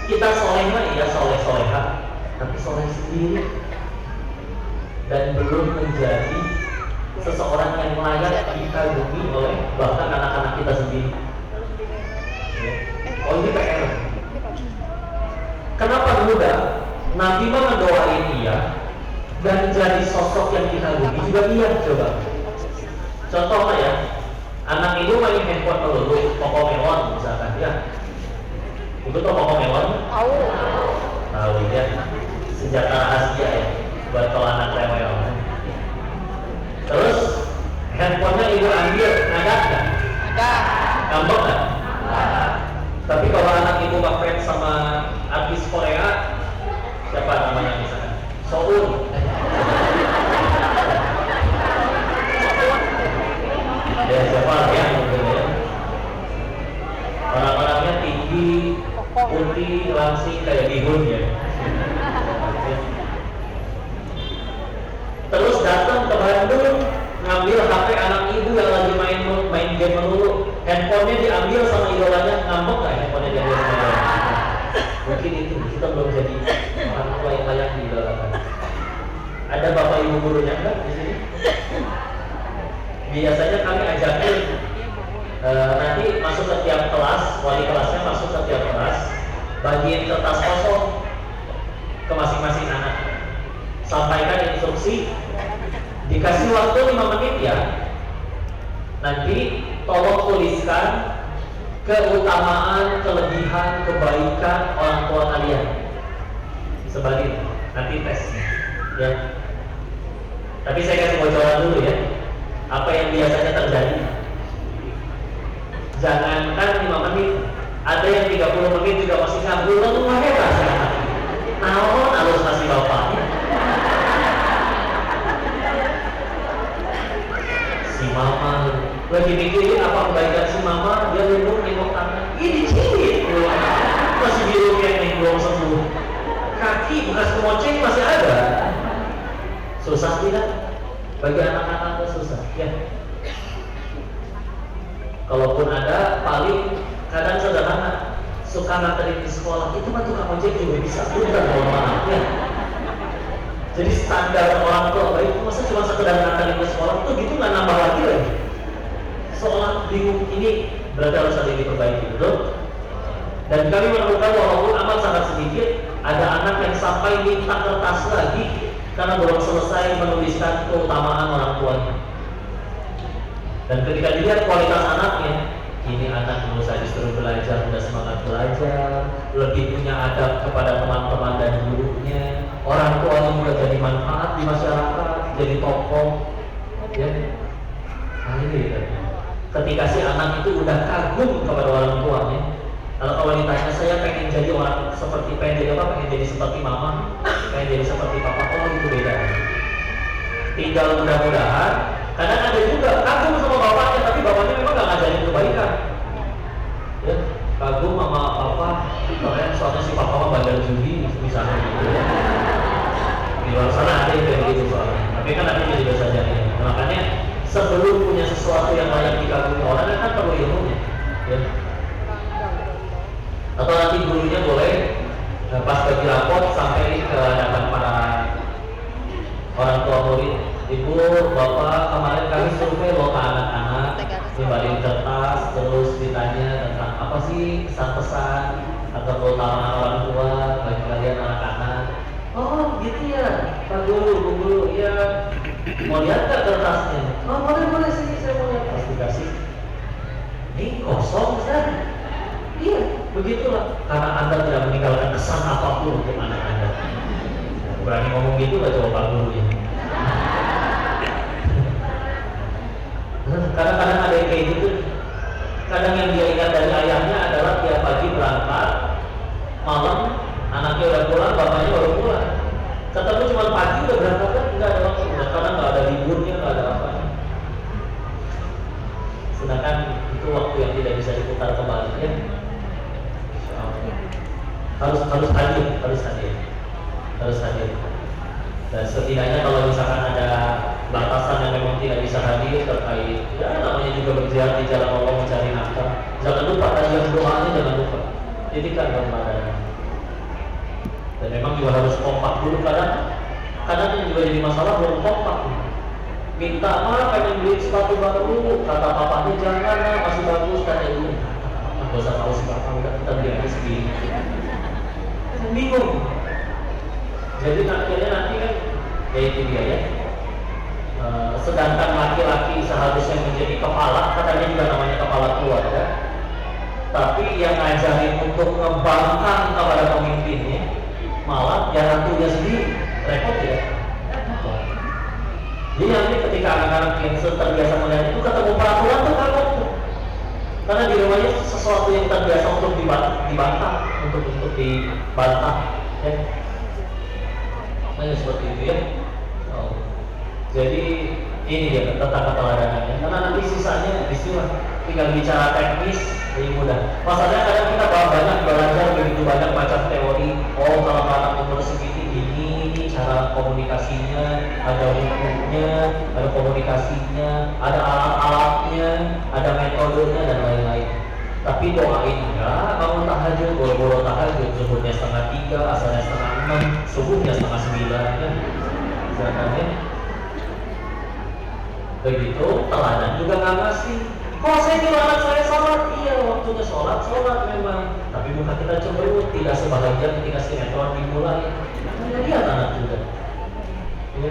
Kita solehah, iya soleh-soleha, tapi soleh sendiri dan belum menjadi seseorang yang layak dikagumi oleh bahkan anak-anak kita sendiri. Oh ini PR. Kenapa muda? Nabi mah mendoain dia dan jadi sosok yang dikagumi juga dia. Coba contohnya ya, anak ibu main handphone dulu, Pokemon misalkan ya. Itu tuh Pokemon? Tahu ya. Senjata rahasia ya buat kalau anak rewel. Terus handphonenya ibu ambil, ada nggak? Ada. Ngambek nggak? Tapi kalau anak ibu ngefans sama artis Korea, siapa namanya misalkan? Soun. Ya siapa ya? Orang-orangnya tinggi, putih, langsing kayak bihun ya. Terus datang ke Bandung ngambil HP anak ibu yang lagi main game melulu, handphonenya diambil sama idolanya, ngambek nggak handphonenya diambil sama idolanya? Mungkin itu kita belum jadi orang tua yang layak diidolakan. Ada bapak ibu gurunya enggak di sini? Biasanya kami ajakin nanti masuk ke tiap kelas, wali kelasnya masuk ke tiap kelas, bagiin kertas kosong ke masing-masing anak, sampaikan instruksi, dikasih waktu 5 menit ya, nanti tolong tuliskan keutamaan, kelebihan, kebaikan orang tua kalian. Sebagai nanti tes ya. Tapi saya kasih bocoran dulu ya, apa yang biasanya terjadi. Jangankan 5 menit, ada yang 30 menit juga masih ngabul, lalu hebat ya. Naon harus kasih bapaknya. Si mama lagi mikirin apa kebaikan si mama, dia minum nengok tangan, ini dicit, masih biru kayak nih belum sembuh. Kaki bekas kemoceng masih ada. Susah tidak? Bagi anak-anak susah ya. Kalaupun ada, paling kadang sederhana, suka nganterin di sekolah, itu mah tukang ojek juga bisa, bukan kalau maaf ya. Jadi standar orang tua baik, masa cuma sekedar nganterin ke sekolah, itu gitu nggak nambah lagi lagi. Seolah bingung, ini berarti harus ada yang diperbaiki, betul? Dan kami menemukan walaupun amat sangat sedikit, ada anak yang sampai minta kertas lagi karena belum selesai menuliskan keutamaan orang tuanya. Dan ketika dilihat kualitas anaknya, ini anak menurut saya disuruh belajar, udah semangat belajar, lebih punya adab kepada teman-teman dan gurunya, orang tuanya juga jadi manfaat di masyarakat, jadi tokoh ya. Nah ini ya. Ketika si anak itu udah kagum kepada orang tuanya, kalau ditanya saya pengen jadi orang seperti, pengen jadi apa, pengen jadi seperti mama, pengen jadi seperti papa, oh itu beda. Tinggal mudah-mudahan, kadang ada juga kagum sama bapaknya, tapi bapaknya memang gak ngajarin kebaikan ya, kagum sama papa, soalnya si papa mah bandar judi misalnya gitu ya. Di luar sana ada yang kayak gitu soalnya, tapi kan nanti jadi dosa jariah. Makanya sebelum punya sesuatu yang layak dikagumi orang kan perlu ilmunya ya. Atau nanti gurunya boleh pas bagi rapot sampai ke hadapan para orang tua murid, ibu, bapak, kemarin kami survei loh ke anak-anak, nyebarin kertas, terus ditanya tentang apa sih pesan-pesan atau keutamaan orang tua bagi kalian anak-anak. Oh gitu ya, Pak Guru, Bu Guru, ya mau lihat nggak kertasnya? Oh boleh sini, saya mau lihat. Pasti kasih. Ini kosong kan? Iya, begitulah. Karena Anda tidak meninggalkan kesan apapun untuk anak Anda. Berani ngomong gitu gak coba Pak Guru ya? Kadang-kadang ada yang kayak gitu. Kadang yang dia ingat dari ayahnya adalah tiap pagi berangkat, malam anaknya udah pulang, bapaknya baru pulang. Ketemu cuma pagi udah berangkat kan, nggak ada waktu. Kadang nggak ada liburnya, nggak ada apa-apa. Sedangkan itu waktu yang tidak bisa diputar kembali ya. Harus hadir. Dan setidaknya kalau misalkan ada batasan yang memang tidak bisa hadir terkait, ya namanya juga berjihad di jalan Allah mencari nafkah. Jangan lupa tajam doanya, jangan lupa. Didikan Ramadan. Dan memang juga harus kompak dulu, kadang juga jadi masalah belum kompak. Minta pengen beli sepatu baru, kata papanya jangan lah, masih bagus, kata ibu. Gak usah tahu si bapak, udah kita beli aja segini. Bingung. Jadi akhirnya nanti kan ya itu dia ya. Sedangkan laki-laki seharusnya menjadi kepala, katanya juga namanya kepala keluarga. Tapi yang ngajarin untuk ngebangkang kepada pemimpinnya, malah yang ratunya sendiri repot ya. Jadi nanti ketika anak-anak yang terbiasa melihat itu ketemu peraturan tuh takut. Karena di rumahnya sesuatu yang terbiasa untuk dibantah, untuk dibantah ya. Nah, seperti itu ya. Jadi ini dia tentang keteladanannya. Karena nanti sisanya istilah tinggal bicara teknis lebih mudah. Masalahnya kadang kita banyak belajar begitu banyak macam teori. Oh kalau anak umur segini ini cara komunikasinya, ada hukumnya, ada komunikasinya, ada alat-alatnya, ada metodenya dan lain-lain. Tapi doain enggak, bangun tahajud, boro-boro tahajud, zuhurnya 2:30, asalnya 5:30, subuhnya 8:30 kan. Misalkan ya. Begitu, teladan juga nggak ngasih. Kalau saya nyuruh anak saya sholat, iya waktunya sholat memang. Tapi bukan kita cemberut, tidak sebahagia ketika sinetron dimulai. Anda lihat anak juga. Ya.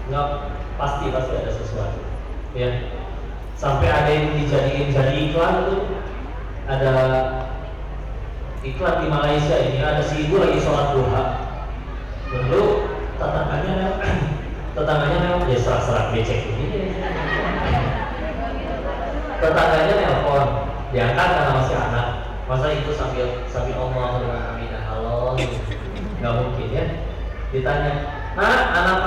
Nggak, pasti ada sesuatu. Ya. Sampai ada yang dijadiin jadi iklan itu. Ada iklan di Malaysia ini, ada si ibu lagi sholat duha. Lalu tetangganya memang dia serak-serak becek begini. Tetangganya nelpon, diangkat karena masih anak. Masa itu sambil Allah aminah halo, nggak mungkin ya. Ditanya, anak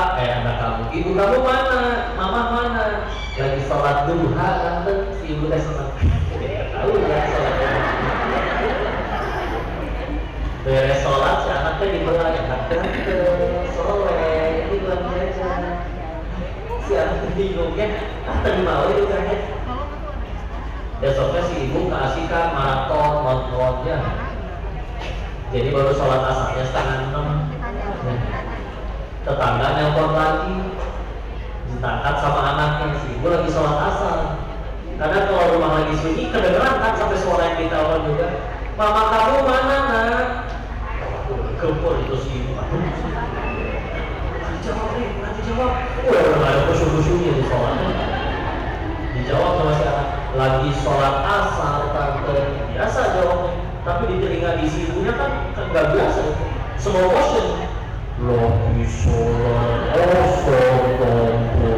kamu, ibu kamu mana, mama mana? Lagi sholat duha, tante, si ibu teh senang. Tidak tahu ya sholat duha. Beres sholat, si anak teh dibilang, tante, soleh, ini belum jajan. Si anak bingungnya, tadi mau itu kan ya. Besoknya si ibu keasikan maraton nontonnya. Jadi baru sholat asarnya 5:30. Tetangga nelpon lagi, ditangkat sama anaknya. Si ibu lagi sholat asar. Karena kalau rumah lagi sunyi kedengeran kan sampai suara yang ditelepon juga. Mama kamu mana nak? Kempur itu si ibu. Nanti jawab. Udah ada khusyuk-khusyuknya di sholatnya. Dijawab sama si anak, lagi sholat asar tante. Biasa jawabnya, tapi di telinga di si ibunya kan nggak biasa. Slow motion. Lagi sholat asar tante.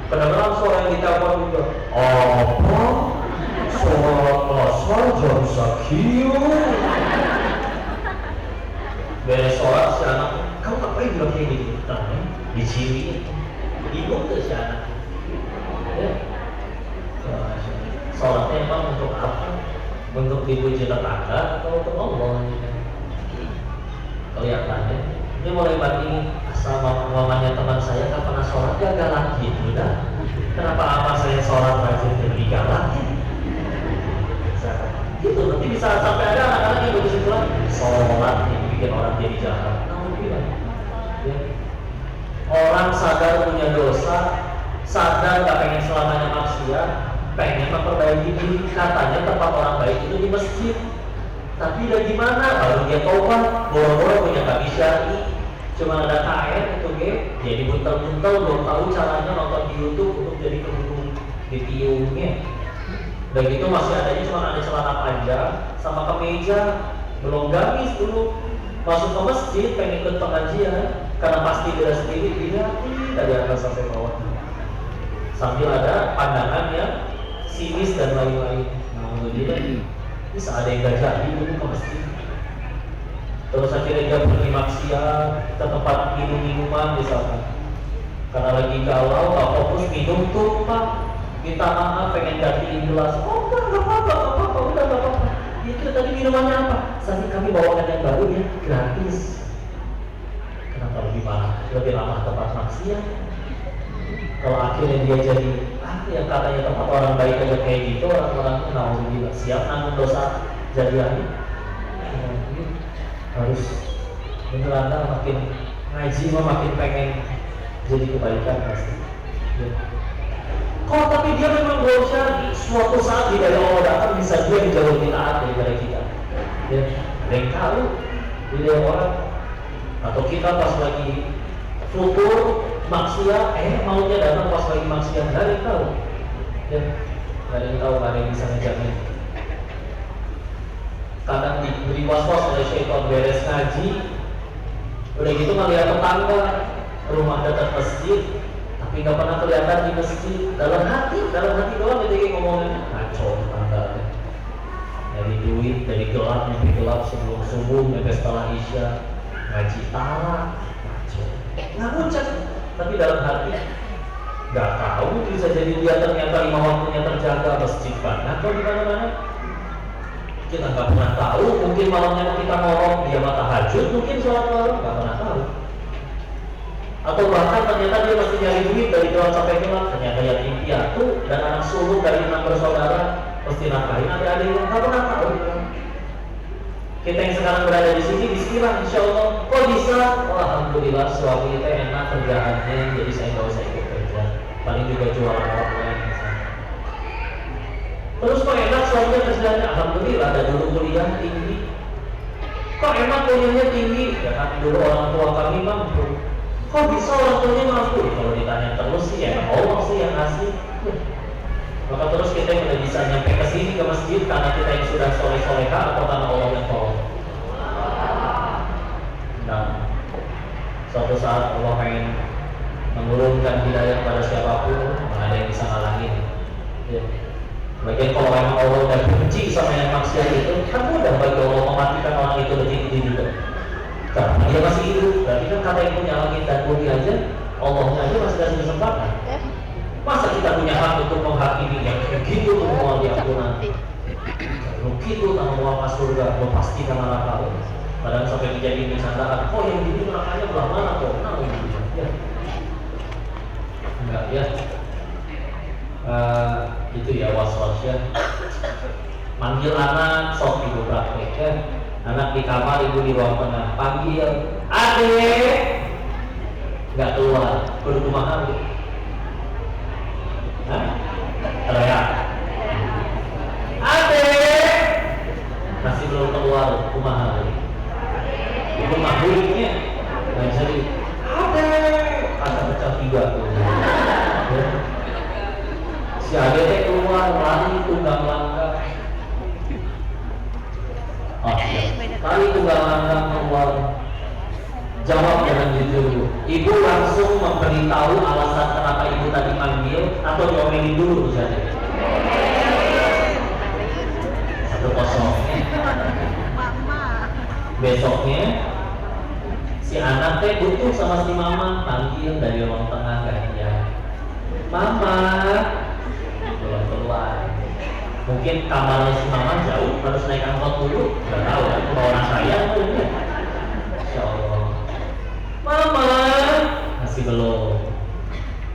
Kedengeran suara yang ditelepon juga. Apa? Sholat asar jam sekian. Beres sholat si anak, kamu ngapain bilang kayak gitu? Tanya, diciri. Bingung tuh si anak. Ya. Sholatnya emang untuk apa? Untuk dipuji tetangga atau untuk Allah? Kelihatannya ini mulai banding asal mamanya teman saya nggak pernah sholat ya galak gitu dah. Kenapa apa saya sholat rajin jadi galak? Gitu nanti bisa sampai ada anak-anak yang begitu bilang sholat yang bikin orang jadi jahat. Ya. Orang sadar punya dosa, sadar gak pengen selamanya maksiat, pengen memperbaiki diri. Katanya tempat orang baik itu di masjid. Tapi udah gimana? Baru dia taubat, boro-boro punya kaki syar'i, cuma ada kain itu dia dibuntel-buntel, belum tahu caranya nonton di YouTube untuk jadi pendukung di tiungnya. Dan gitu masih adanya cuma ada celana panjang sama kemeja, belum gamis dulu. Masuk ke masjid pengen ikut pengajian karena pasti dia sendiri dilihatin dari atas sampai bawah. Sambil ada pandangan yang sinis dan lain-lain. Nah, jadi bisa ada yang gak jadi dulu ke masjid. Terus akhirnya dia pergi maksiat ke tempat minum-minuman misalkan. Karena lagi galau, gak fokus minum tumpah. Minta maaf, pengen gantiin gelas. Oh enggak apa-apa, udah gak apa-apa. Itu tadi minumannya apa? Nanti kami bawakan yang baru ya, gratis. Kenapa lebih mahal? Lebih lama tempat maksiat. Kalau akhirnya dia jadi yang katanya tempat orang baik aja kayak gitu, orang-orang nauzubillah siap nanggung dosa jadiannya. Harus beneran makin ngaji mah makin pengen jadi kebaikan pasti. Ya. Kalau tapi dia memang belum syar'i, suatu saat di dalam Allah datang bisa dia dijauhi taat daripada kita. Ya, ada yang tahu di dalam orang atau kita pas lagi futur maksiat, maunya datang pas lagi maksiat, nggak ada yang tahu. Ya, nggak ada yang tahu, nggak ada yang bisa ngejamin. Kadang diberi was-was oleh syaitan beres ngaji, udah gitu ngeliat tetangga rumah dekat masjid, tapi nggak pernah kelihatan di masjid. Dalam hati doang dia ngomongin ngaco tetangganya. Dari duit, dari gelap, mimpi gelap sebelum subuh, mimpi setelah isya, ngaji talak, ngaco. Nggak ngucap, tapi dalam hati nggak tahu bisa jadi dia ternyata 5 waktunya terjaga, masjid banyak kok di mana-mana. Kita nggak pernah tahu, mungkin malamnya kita ngorok dia tahajud, mungkin sholat malam, nggak pernah tahu. Atau bahkan ternyata dia masih nyari duit dari gelap sampai gelap, ternyata yatim piatu dan anak sulung dari 6 bersaudara mesti nafkahin adik-adik yang nggak pernah tahu. Kita yang sekarang berada di sini, bismillah, insya Allah, kok bisa? Oh, alhamdulillah, suami kita enak kerjaannya, jadi saya nggak usah ikut kerja. Paling juga jualan online misalnya. Terus kok enak suaminya kerjanya? Alhamdulillah ada dulu kuliah tinggi. Kok enak kuliahnya tinggi? Ya kan dulu orang tua kami mampu. Kok bisa orang tuanya mampu? Kalau ditanya terus sih ya Allah sih yang ngasih. Maka terus kita yang udah bisa nyampe ke sini ke masjid karena kita yang sudah soleh-soleha atau karena Allah yang tolong. Nah, suatu saat Allah pengen menurunkan hidayah pada siapapun, ada yang bisa ngalangin. Ya. Bagian kalau memang Allah udah benci sama yang maksiat itu, kan mudah bagi Allah mematikan orang itu detik itu juga. Karena dia masih hidup, berarti kan kata yang punya langit dan bumi aja, Allahnya aja masih kasih kesempatan. Masa kita punya hak untuk menghakimi yang begitu untuk mau diampunan, begitu tanpa mau masuk surga, mau pasti kan neraka. Padahal sampai menjadi bercandaan, oh yang gini nerakanya belah mana kok? Nah, ya. Enggak ya. Itu ya was-was ya. Manggil anak, sok ibu praktek ya. Anak di kamar, ibu di ruang tengah. Panggil, adek, nggak keluar, berdua mahal. Teriak, adek, masih belum keluar, kumaha. Ibu mahulnya, nggak jadi, adek, kata pecah tiga tuh. Ya. Si adek keluar, lari tunggang langkah. Lari tunggang langkah keluar. Jawab dengan jujur. Ibu langsung memberitahu alasan kenapa ibu tadi manggil atau diomelin dulu saja. 1-0. Besoknya si anak teh butuh sama si mama, panggil dari ruang tengah gantian. Mama, belum keluar. Mungkin kamarnya si mama jauh, harus naik angkot dulu. Gak tahu kan, kalau orang saya tuh ya. Insya Allah. Mama, masih belum.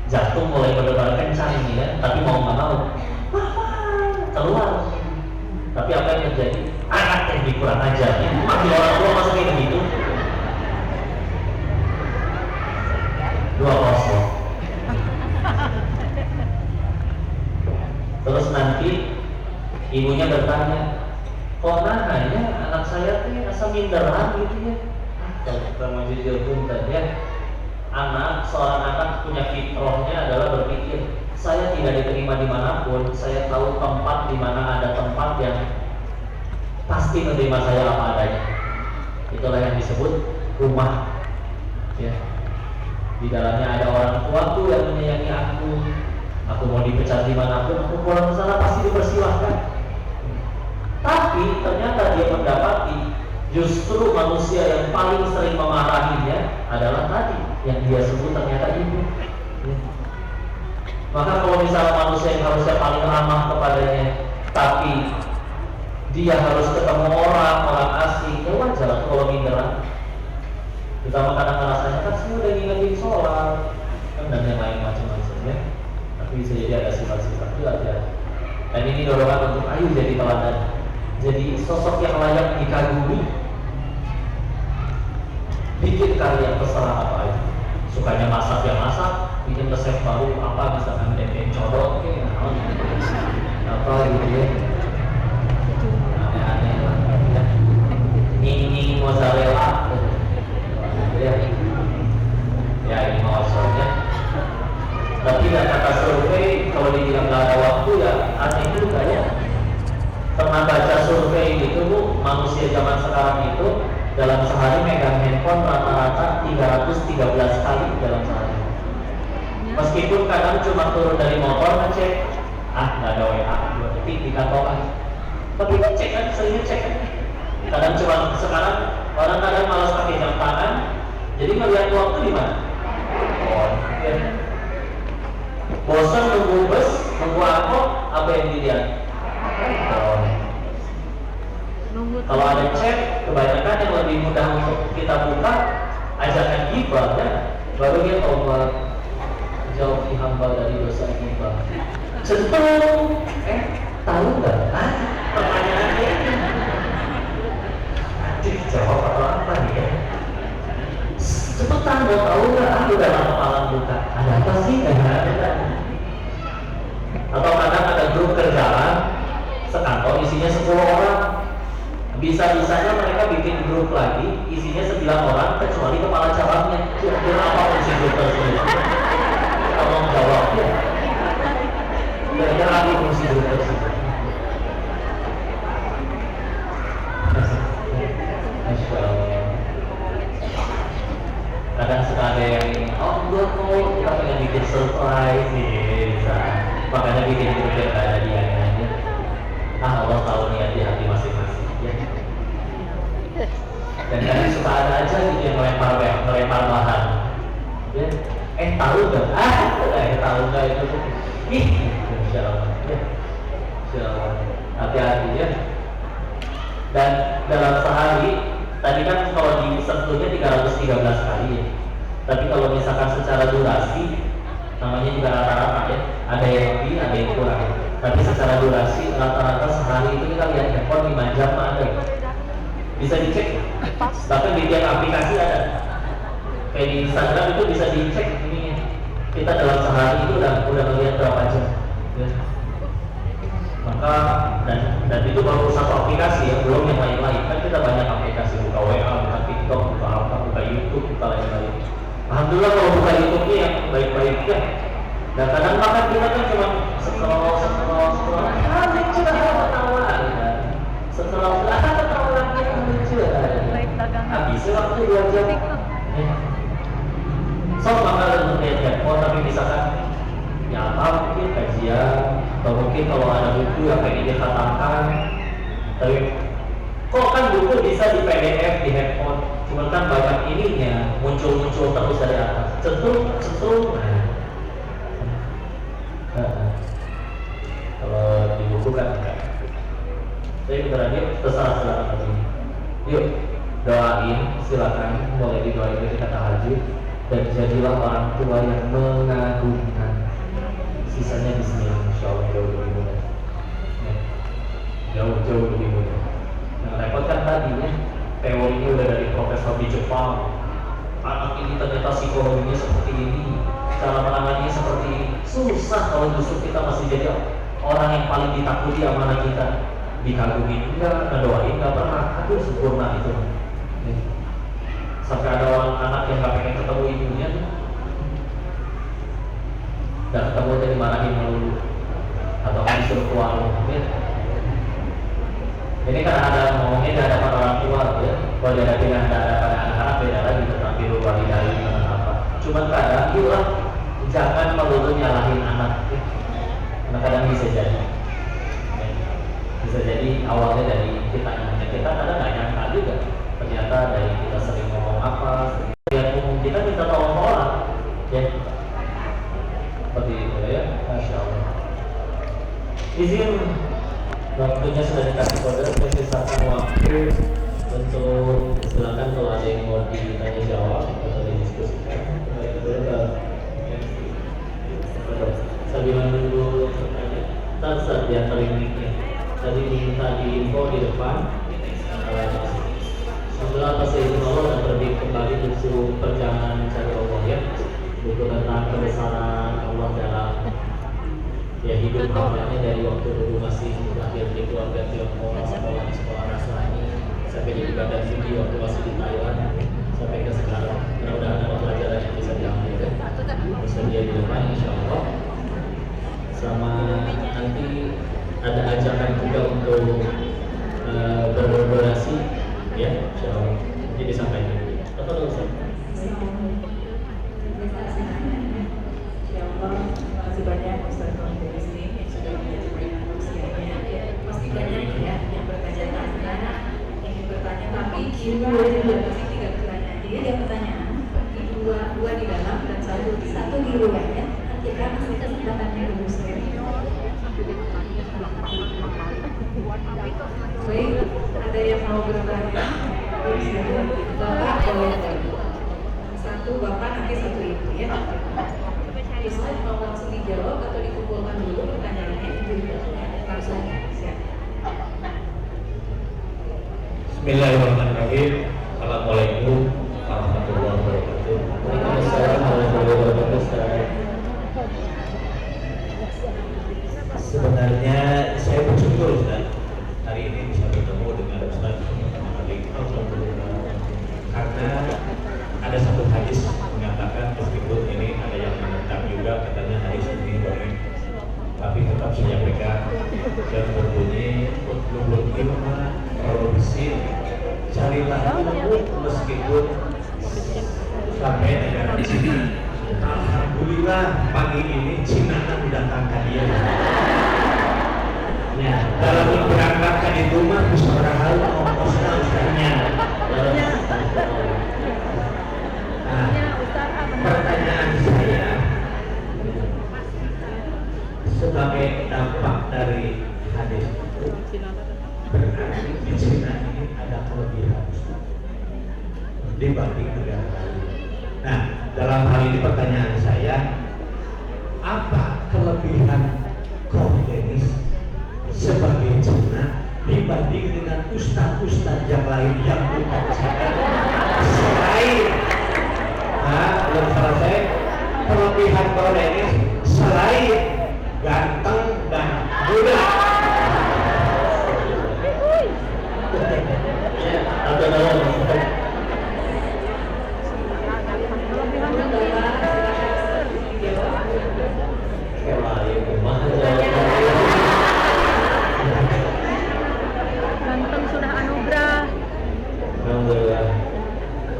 Jantung mulai berdebar kencang nih ya, tapi mau nggak mau. Mama, keluar. Tapi apa yang terjadi? Anak yang dikurang ajar. Makin orang tua masa kayak begitu. 2-0. Terus nanti ibunya bertanya, kok hanya anak saya tuh asa minderan gitu ya? Kalau jujur pun ya, seorang anak punya fitrahnya adalah berpikir, saya tidak diterima dimanapun, saya tahu tempat di mana ada tempat yang pasti menerima saya apa adanya. Itulah yang disebut rumah. Ya. Di dalamnya ada orang tuaku yang menyayangi aku. Aku mau dipecat dimanapun, aku pulang ke sana pasti dipersilahkan. Tapi ternyata dia mendapati justru manusia yang paling sering memarahinya adalah tadi yang dia sebut ternyata ibu. Maka kalau misalnya manusia yang harusnya paling ramah kepadanya, tapi dia harus ketemu orang asing, ya wajar kalau minderan. Kita kadang rasanya kan saya udah ngingetin sholat, kan dan yang lain macam-macam ya. Tapi bisa jadi ada sifat-sifat belajar. Dan ini dorongan untuk ayo jadi teladan, jadi sosok yang layak dikagumi. Bikin karya terserah apa aja. Sukanya masak ya masak, bikin resep baru apa misalkan tempe codok, apa gitu ya. Aneh-aneh lah. Ya. Nying mozzarella. Ya. Ya ini maksudnya. Tapi dan kata survei kalau dibilang nggak ada waktu ya aneh juga ya. Pernah baca survei gitu Bu, manusia zaman sekarang itu dalam sehari megang handphone rata-rata 313 kali dalam sehari. Meskipun kadang cuma turun dari motor ngecek, nggak ada WA, 2 detik di kantor. Tapi ngecek kan, sering ngecek kan. Kadang cuma sekarang orang kadang malas pakai jam tangan, jadi melihat waktu di mana? Ya. Bosan nunggu bus, nunggu angkot, apa yang dilihat? Kalau ada chat, kebanyakan yang lebih mudah untuk kita buka ajakan gibah ya. Baru dia taubat, jauhi hamba dari dosa gibah. Centung, tahu nggak? Pertanyaannya jawab atau apa nih ya? Cepetan mau tahu nggak? Dalam kepala buka. Ada apa sih? Atau kadang ada grup kerjaan isinya 10 orang, bisa-bisanya mereka bikin grup lagi, isinya 9 orang kecuali kepala cabangnya. Kira-kira apa fungsi grup tersebut? Tolong jawab ya. Kira-kira apa fungsi grup tersebut? Masya Allah. Kadang suka ada yang oh enggak kok kita pengen bikin surprise nih, bisa makanya bikin grup yang gak ada dia aja. Allah tahu niat di hati masing-masing ya. Dan kadang suka ada aja gitu yang melempar bahan ya. Tahu gak? Tahu gak itu ih Insya Allah ya. Insya Allah hati-hati ya. Dan dalam sehari tadi kan kalau disentuhnya 313 kali ya. Tapi kalau misalkan secara durasi namanya juga rata-rata ya. Ada yang lebih, ada yang kurang. Tapi secara durasi rata-rata sehari itu kita lihat handphone 5 jam ada. Bisa dicek. Bahkan di tiap aplikasi ada. Kayak di Instagram itu bisa dicek ini kita dalam sehari itu udah melihat berapa jam. Ya. Maka dan itu baru satu aplikasi ya, belum yang lain-lain. Kan kita banyak aplikasi, buka WA, buka TikTok, buka apa, buka YouTube, buka lain-lain. Alhamdulillah kalau buka YouTube-nya yang baik-baik ya. Dan kadang makan kita kan cuma scroll, lucu lah ketawa ya. Scroll ketawa lagi yang lucu ya. Habisnya waktu 2 jam. So maka untuk lihat handphone tapi misalkan ya apa mungkin kajian atau mungkin kalau ada buku yang pengen dikhatamkan, tapi kok kan buku bisa di PDF di handphone, cuma kan banyak ininya muncul terus dari atas, centung. Kalau di buku kan enggak. Tapi beneran yuk terserah silakan lagi. Yuk doain silakan, boleh didoain ketika tahajud dan jadilah orang tua yang mengagumkan. Sisanya bismillah, insyaallah jauh lebih mudah. Jauh lebih mudah. Yang repot kan tadinya teorinya udah dari profesor di Jepang. Anak ini ternyata psikologinya seperti ini, cara menanganinya seperti ini. Susah kalau justru kita masih jadi orang yang paling ditakuti sama anak kita. Dikagumi enggak, ngedoain enggak pernah. Aduh sempurna itu. Sampai ada orang anak yang gak pengen ketemu ibunya, dan ketemu aja dimarahin melulu atau disuruh keluar ya. Ini karena ada ngomongnya di hadapan orang tua ya. Kalau dia ada pilihan ada pada anak-anak beda lagi tentang biru walidayah dengan apa. Cuman kadang yuklah jangan melulu nyalahin anak ya. Karena kadang bisa jadi ya. Bisa jadi awalnya dari kita kadang nggak nyangka juga. Ternyata dari kita sering ngomong apa, lihat umum kita minta tolong orang ya. Seperti itu ya, Masya Allah. Izin waktunya sudah dikasih kode, saya sisakan waktu untuk silakan kalau ada yang mau ditanya jawab atau didiskusikan. Saya bilang dulu pertanyaan, saat diantar mic-nya. Tadi minta diinfo di depan. Alhamdulillah atas izin Allah dan terbit kembali buku Perjalanan Mencari Allah ya. Buku tentang kebesaran Allah dalam ya hidup hambanya dari waktu dulu masih lahir di keluarga Tionghoa, sekolah Nasrani sampai jadi badan tinggi waktu masih di Thailand sampai ke sekarang. Mudah-mudahan ada pelajaran yang bisa diambil bisa dia di depan insya Allah. Sama nanti ada ajakan juga untuk berkolaborasi ya, insya Allah. Jadi disampaikan apa dulu Ustaz? Terima kasih banyak Ustaz dari sini yang sudah menyampaikan usianya. Pasti banyak ya yang bertanya-tanya, ingin bertanya tapi dua pasti 3 pertanyaan. Jadi ada pertanyaan dua di dalam dan satu di luar ya. Nanti kan masih kesempatannya dulu sendiri. Baik, ada yang mau bertanya? Bapak boleh satu bapak nanti satu ibu ya. Ustaz mau langsung dijawab atau dikumpulkan dulu pertanyaannya? Langsung siap. Bismillahirrahmanirrahim. Assalamualaikum warahmatullahi wabarakatuh. Waalaikumsalam warahmatullahi wabarakatuh. Sebenarnya saya bersyukur Ustaz nuhun ilmu produksi cerita ilmu meskipun sampai negara Cina. Alhamdulillah pagi ini Cina mendatangkan dia. Ya, dalam berangkat itu mah seorang hal ongkosnya ustaznya. Nah, pertanyaan saya sebagai dampak dari hadis itu berarti di Cina ini ada kelebihan dibanding negara lain. Nah, dalam hal ini pertanyaan saya, apa kelebihan kaum Denis sebagai Cina dibanding dengan ustaz-ustaz yang lain yang bukan Cina? Selain, yang selesai kelebihan kaum Denis selain ganteng dan muda. Ada dalam Ganteng sudah anugerah. Alhamdulillah.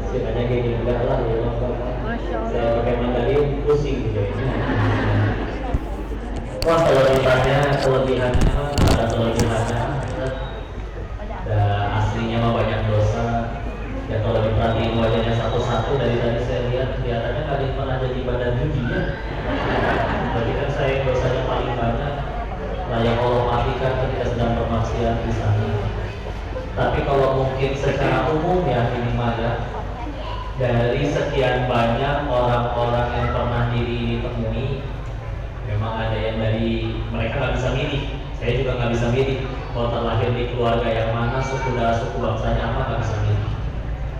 Singkatnya kayak gini enggak lah ya. Masya Allah. Saya pakai Mandarin pusing gitu. Wah, kalau ditanya kelebihannya ada kelebihannya. Aslinya mah banyak dosa. Ya kalau diperhatiin wajahnya satu-satu dari tadi saya lihat kelihatannya kalian pernah jadi badan judi ya. Berarti kan saya dosanya paling banyak. Layak Allah matikan ketika sedang bermaksiat di sana. Tapi kalau mungkin secara umum ya minimal ya, dari sekian banyak orang-orang yang pernah ditemui, memang ada yang dari mereka nggak bisa milih. Saya juga nggak bisa milih. Kalau terlahir di keluarga yang mana, suku dan suku bangsanya apa, nggak bisa milih.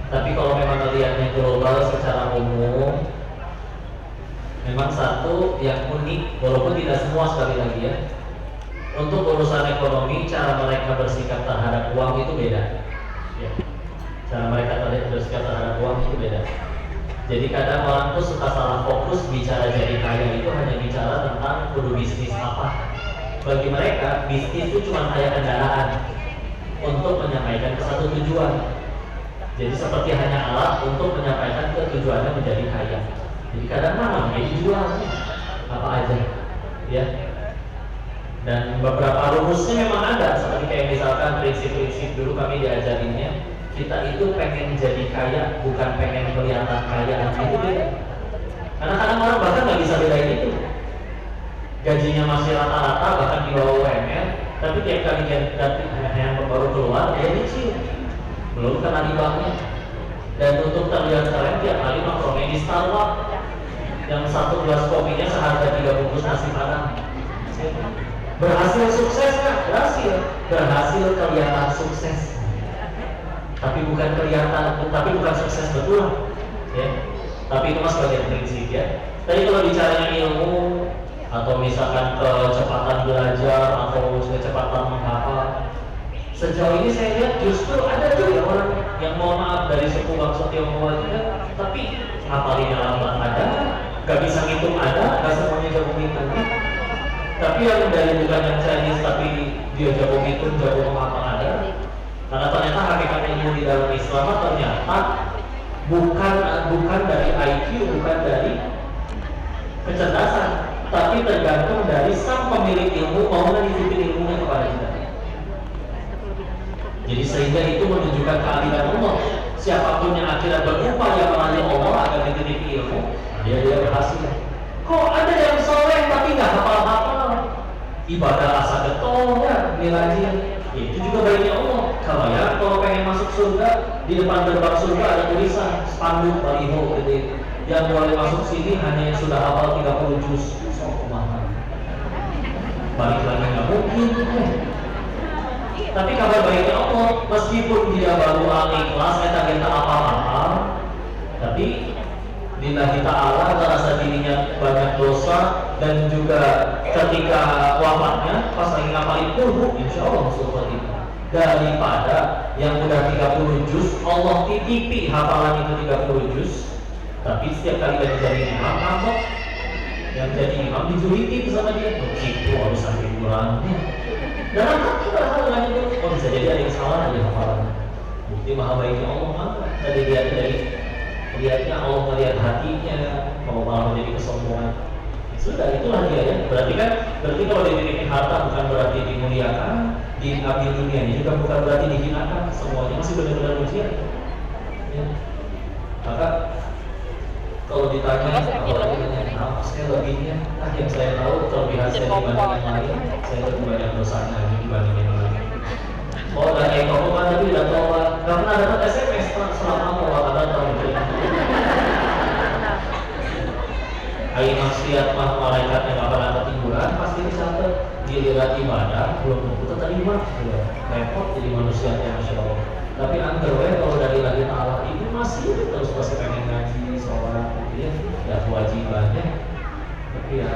Tapi kalau memang melihatnya global secara umum, memang satu yang unik, walaupun tidak semua sekali lagi ya. Untuk urusan ekonomi, cara mereka bersikap terhadap uang itu beda. Ya. Cara mereka bersikap terhadap uang itu beda. Jadi kadang orang tuh suka salah fokus bicara jadi kaya itu hanya bicara tentang kudu bisnis apa. Bagi mereka, bisnis itu cuma kayak kendaraan untuk menyampaikan ke satu tujuan. Jadi seperti hanya alat untuk menyampaikan ke tujuannya menjadi kaya. Jadi kadang mana dijual apa aja, ya. Dan beberapa rumusnya memang ada, seperti kayak misalkan prinsip-prinsip dulu kami diajarinnya, kita itu pengen jadi kaya, bukan pengen kelihatan kaya. Itu beda. Karena kadang orang bahkan nggak bisa bedain itu. Gajinya masih rata-rata, bahkan di bawah UMR, tapi tiap kali yang baru keluar dia kecil, belum kena ribanya. Dan untuk terlihat keren, tiap kali nongkrongnya di Starbucks, yang satu gelas kopinya seharga 3 bungkus nasi padang. Berhasil sukses kan? Berhasil kelihatan sukses, tapi bukan kelihatan, tapi bukan sukses betul, ya. Tapi itu mas bagian prinsip ya. Tadi kalau bicaranya ilmu atau misalkan kecepatan belajar atau kecepatan menghafal, sejauh ini saya lihat justru ada juga orang yang mohon maaf dari suku bangsa Tionghoa juga, tapi hafalinnya lambat ada, gak bisa ngitung ada, gak semuanya jago ngitung. Tapi yang dari bukan yang Chinese tapi dia jago ngitung, jago menghafal ada. Karena ternyata hakikat ilmu di dalam Islam ternyata bukan dari IQ, bukan dari kecerdasan, tapi tergantung dari sang pemilik ilmu mau menitipin ilmunya kepada kita. Jadi sehingga itu menunjukkan keadilan Allah. Siapapun yang akhirnya berupaya melalui Allah agar dititipi ilmu, dia berhasil. Kok ada yang soleh tapi nggak hafal-hafal? Ibadah asa getol ya, dirajin. Itu juga baiknya Allah. Kalau pengen masuk surga, di depan gerbang surga ada tulisan spanduk baliho gede. Yang boleh masuk sini hanya yang sudah hafal 30 juz. Balik lagi nggak mungkin. Tapi kabar baiknya Allah, meskipun dia baru al-ikhlas, kita apa-apa, tapi lillahi ta'ala merasa dirinya banyak dosa dan juga ketika wafatnya pas lagi ngapalin kulhu, insya Allah masuk kita. Daripada yang udah 30 juz, Allah titipi hafalan itu 30 juz, tapi setiap kali dia jadi imam, ngambek. Yang jadi imam dijulitin sama dia, begitu harus sampai kurangnya. Dan apa hal lain itu? Oh Bukti maha baiknya Allah apa? Tadi lihatnya Allah melihat hatinya, kalau malah menjadi kesombongan. Sudah, itulah dia ya. Berarti kalau dimiliki harta bukan berarti dimuliakan, diambil dunia ini juga bukan berarti dihinakan. Semuanya masih benar-benar ujian. Ya. Maka kalau ditanya apa saya lebihnya, yang saya tahu kelebihan saya dibanding yang lain, saya lebih banyak dosanya dibanding yang lain. Oh, dan ekonomi kan tapi tidak tahu karena dapat SMS selama mau datang Ayo maksiat malaikat yang gak pernah ketiduran pasti dicatat dilihat ibadah belum tentu terima ya. Repot jadi manusia yang Masya Allah. Tapi underwear kalau dari lagi Allah itu masih terus pengen ngaji sholat gitu ya kewajibannya. Tapi ya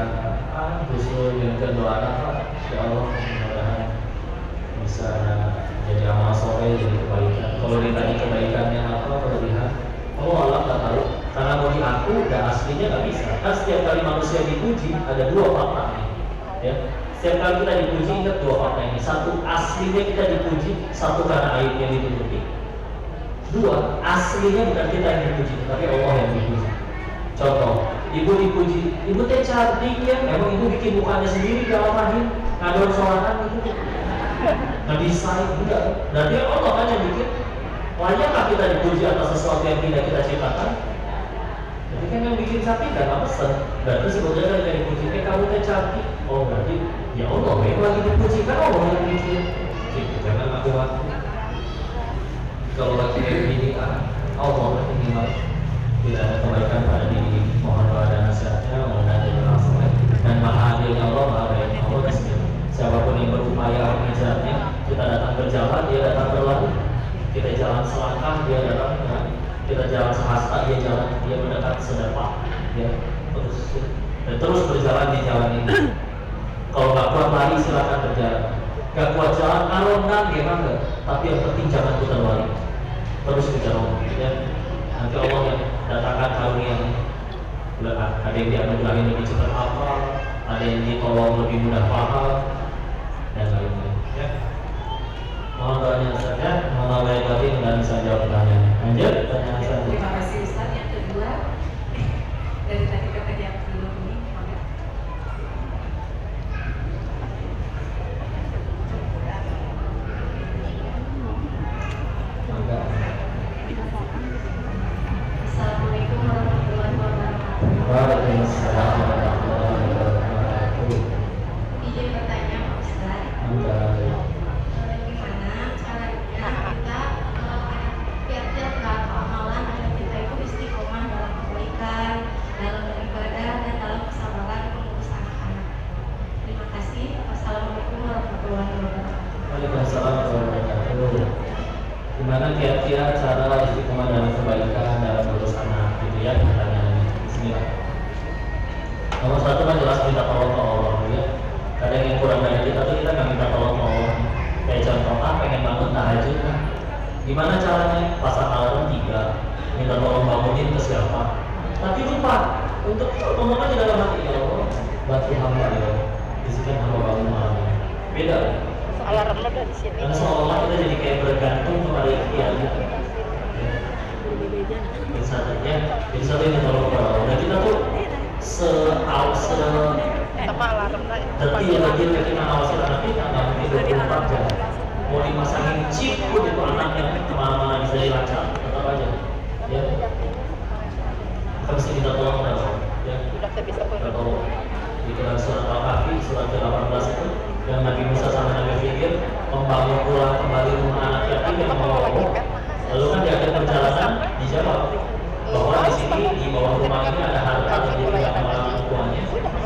justru yang kedua apa ya Allah mudah-mudahan bisa jadi amal soleh jadi kebaikan. Kalau ditanya kebaikannya apa kelebihan Allah Allah tak tahu. Karena mau diaku dan aslinya nggak bisa. Kan setiap kali manusia dipuji ada dua fakta ini. Ya, setiap kali kita dipuji ingat dua fakta ini. Satu aslinya kita dipuji, satu karena aib yang ditutupi. Dua aslinya bukan kita yang dipuji, tapi Allah yang dipuji. Contoh, ibu dipuji, ibu teh cantik ya. Emang ibu bikin mukanya sendiri dalam rahim, ngadon sholatan gitu. Nggak bisa enggak. Berarti Allah kan yang bikin. Layakkah kita dipuji atas sesuatu yang tidak kita ciptakan? Jadi kan yang bikin cantik gak pesen. Berarti sebetulnya dari dipuji, kamu teh cantik. Oh berarti ya Allah yang lagi dipuji kan Allah yang bikin. Gitu, jangan aku. Kalau lagi kayak gini Allah minimal tidak ada kebaikan pada diri. Mohon doa dan nasihatnya, mohon doa dan langsung. Dan maha adilnya Allah, maha baiknya Allah. Siapapun yang berupaya mengejarnya, kita datang berjalan, dia datang berlari. Kita jalan selangkah, dia datang berlari. Kita jalan sehasta, dia mendekat sedepak, ya terus berjalan di jalan ini. Kalau nggak kuat lari silakan berjalan, nggak kuat jalan alongan gimana? Tapi yang penting jangan putar balik, terus berjalan. Ya. Nanti Allah yang datangkan karunia. Ada yang dianugerahi lebih cepat apa, ada yang ditolong lebih mudah paham dan lain-lain. Ya. Mohon doanya saja, mohon Allah yang dan bisa jawab pertanyaan. Lanjut, pertanyaan selanjutnya. Terima kasih Ustaz. Yang kedua dari tadi kata yang belum ini, Assalamualaikum warahmatullahi wabarakatuh. Waalaikumsalam warahmatullahi wabarakatuh. Izin bertanya Pak Ustaz. Gimana caranya kita tiap-tiap amalan agar kita itu istiqomah dalam kebaikan, dalam beribadah dan dalam kesabaran mengurus anak-anak. Terima kasih. Wassalamualaikum warahmatullahi wabarakatuh. Waalaikumsalam warahmatullahi wabarakatuh. Gimana kira-kira cara istiqomah dalam kebaikan dalam mengurus anak gitu ya pertanyaannya. Bismillah. Nomor satu kan jelas minta tolong ke Allah ya. Kadang yang kurang dari kita tuh kita nggak minta tolong ke Allah. Kayak contoh pengen bangun tahajud kan. Gimana caranya? Pasang alarm 3, minta tolong bangunin ke siapa? Tapi lupa untuk ngomong aja dalam hati ya Allah, bantu hamba ya Allah. Bisikan hamba bangun malam. Beda. Alarmnya udah di sini. Karena seolah-olah kita jadi kayak bergantung kepada ikhtiar gitu. Jadi satu yang tolong kepada Allah. Dan kita tuh Apa alarmnya? detil kita ngawasin anak kita nggak mungkin 24 jam. Mau dimasangin chip pun itu anaknya kemana-mana bisa dilacak, tetap aja. Ya. Harus kita tolong kepada Allah. Ya. Kita tolong. Di dalam surat Al-Kahfi surat ke-18 itu yang Nabi Musa sama Nabi Khidir membangun ulang kembali rumah anak yatim yang membawa Allah. Lalu kan di akhir perjalanan dijawab bahwa di sini di bawah rumah ini ada harta yang dipegang orang tuanya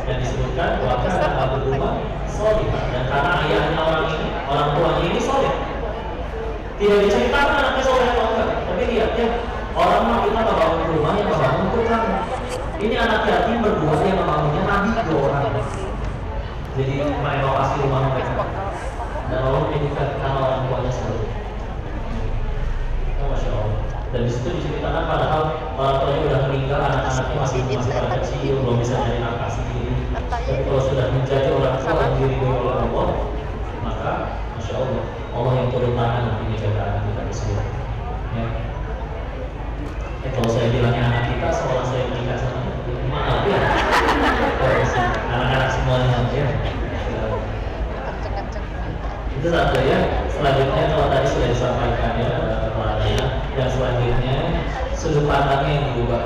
dan disebutkan bahwa ada abu rumah soleh dan karena ayahnya orang tuanya ini soleh tidak diceritakan anaknya soleh atau enggak, tapi lihat ya orang mah kita membangun rumah yang membangun tukang. Ini anak yatim berdua yang membangunnya Nabi 2 orang. Jadi merenovasi rumah mereka dan Allah menjadikan karena orang tuanya selalu. Oh, Masya Allah. Dan di situ diceritakan padahal orang tuanya udah meninggal, anak-anaknya masih pada kecil, belum bisa nyari nafkah sendiri. Tapi kalau sudah menjadi orang tua yang diridhoi oleh Allah, maka Masya Allah, Allah yang turun tangan untuk menjaga anak kita tersebut. Ya. Kalau saya bilangnya anak kita, seolah saya menikah sama dia. Maaf ya. Anak-anak semuanya ya. Itu satu ya. Selanjutnya kalau tadi sudah disampaikan ya kepalanya, yang selanjutnya sudut pandangnya yang diubah.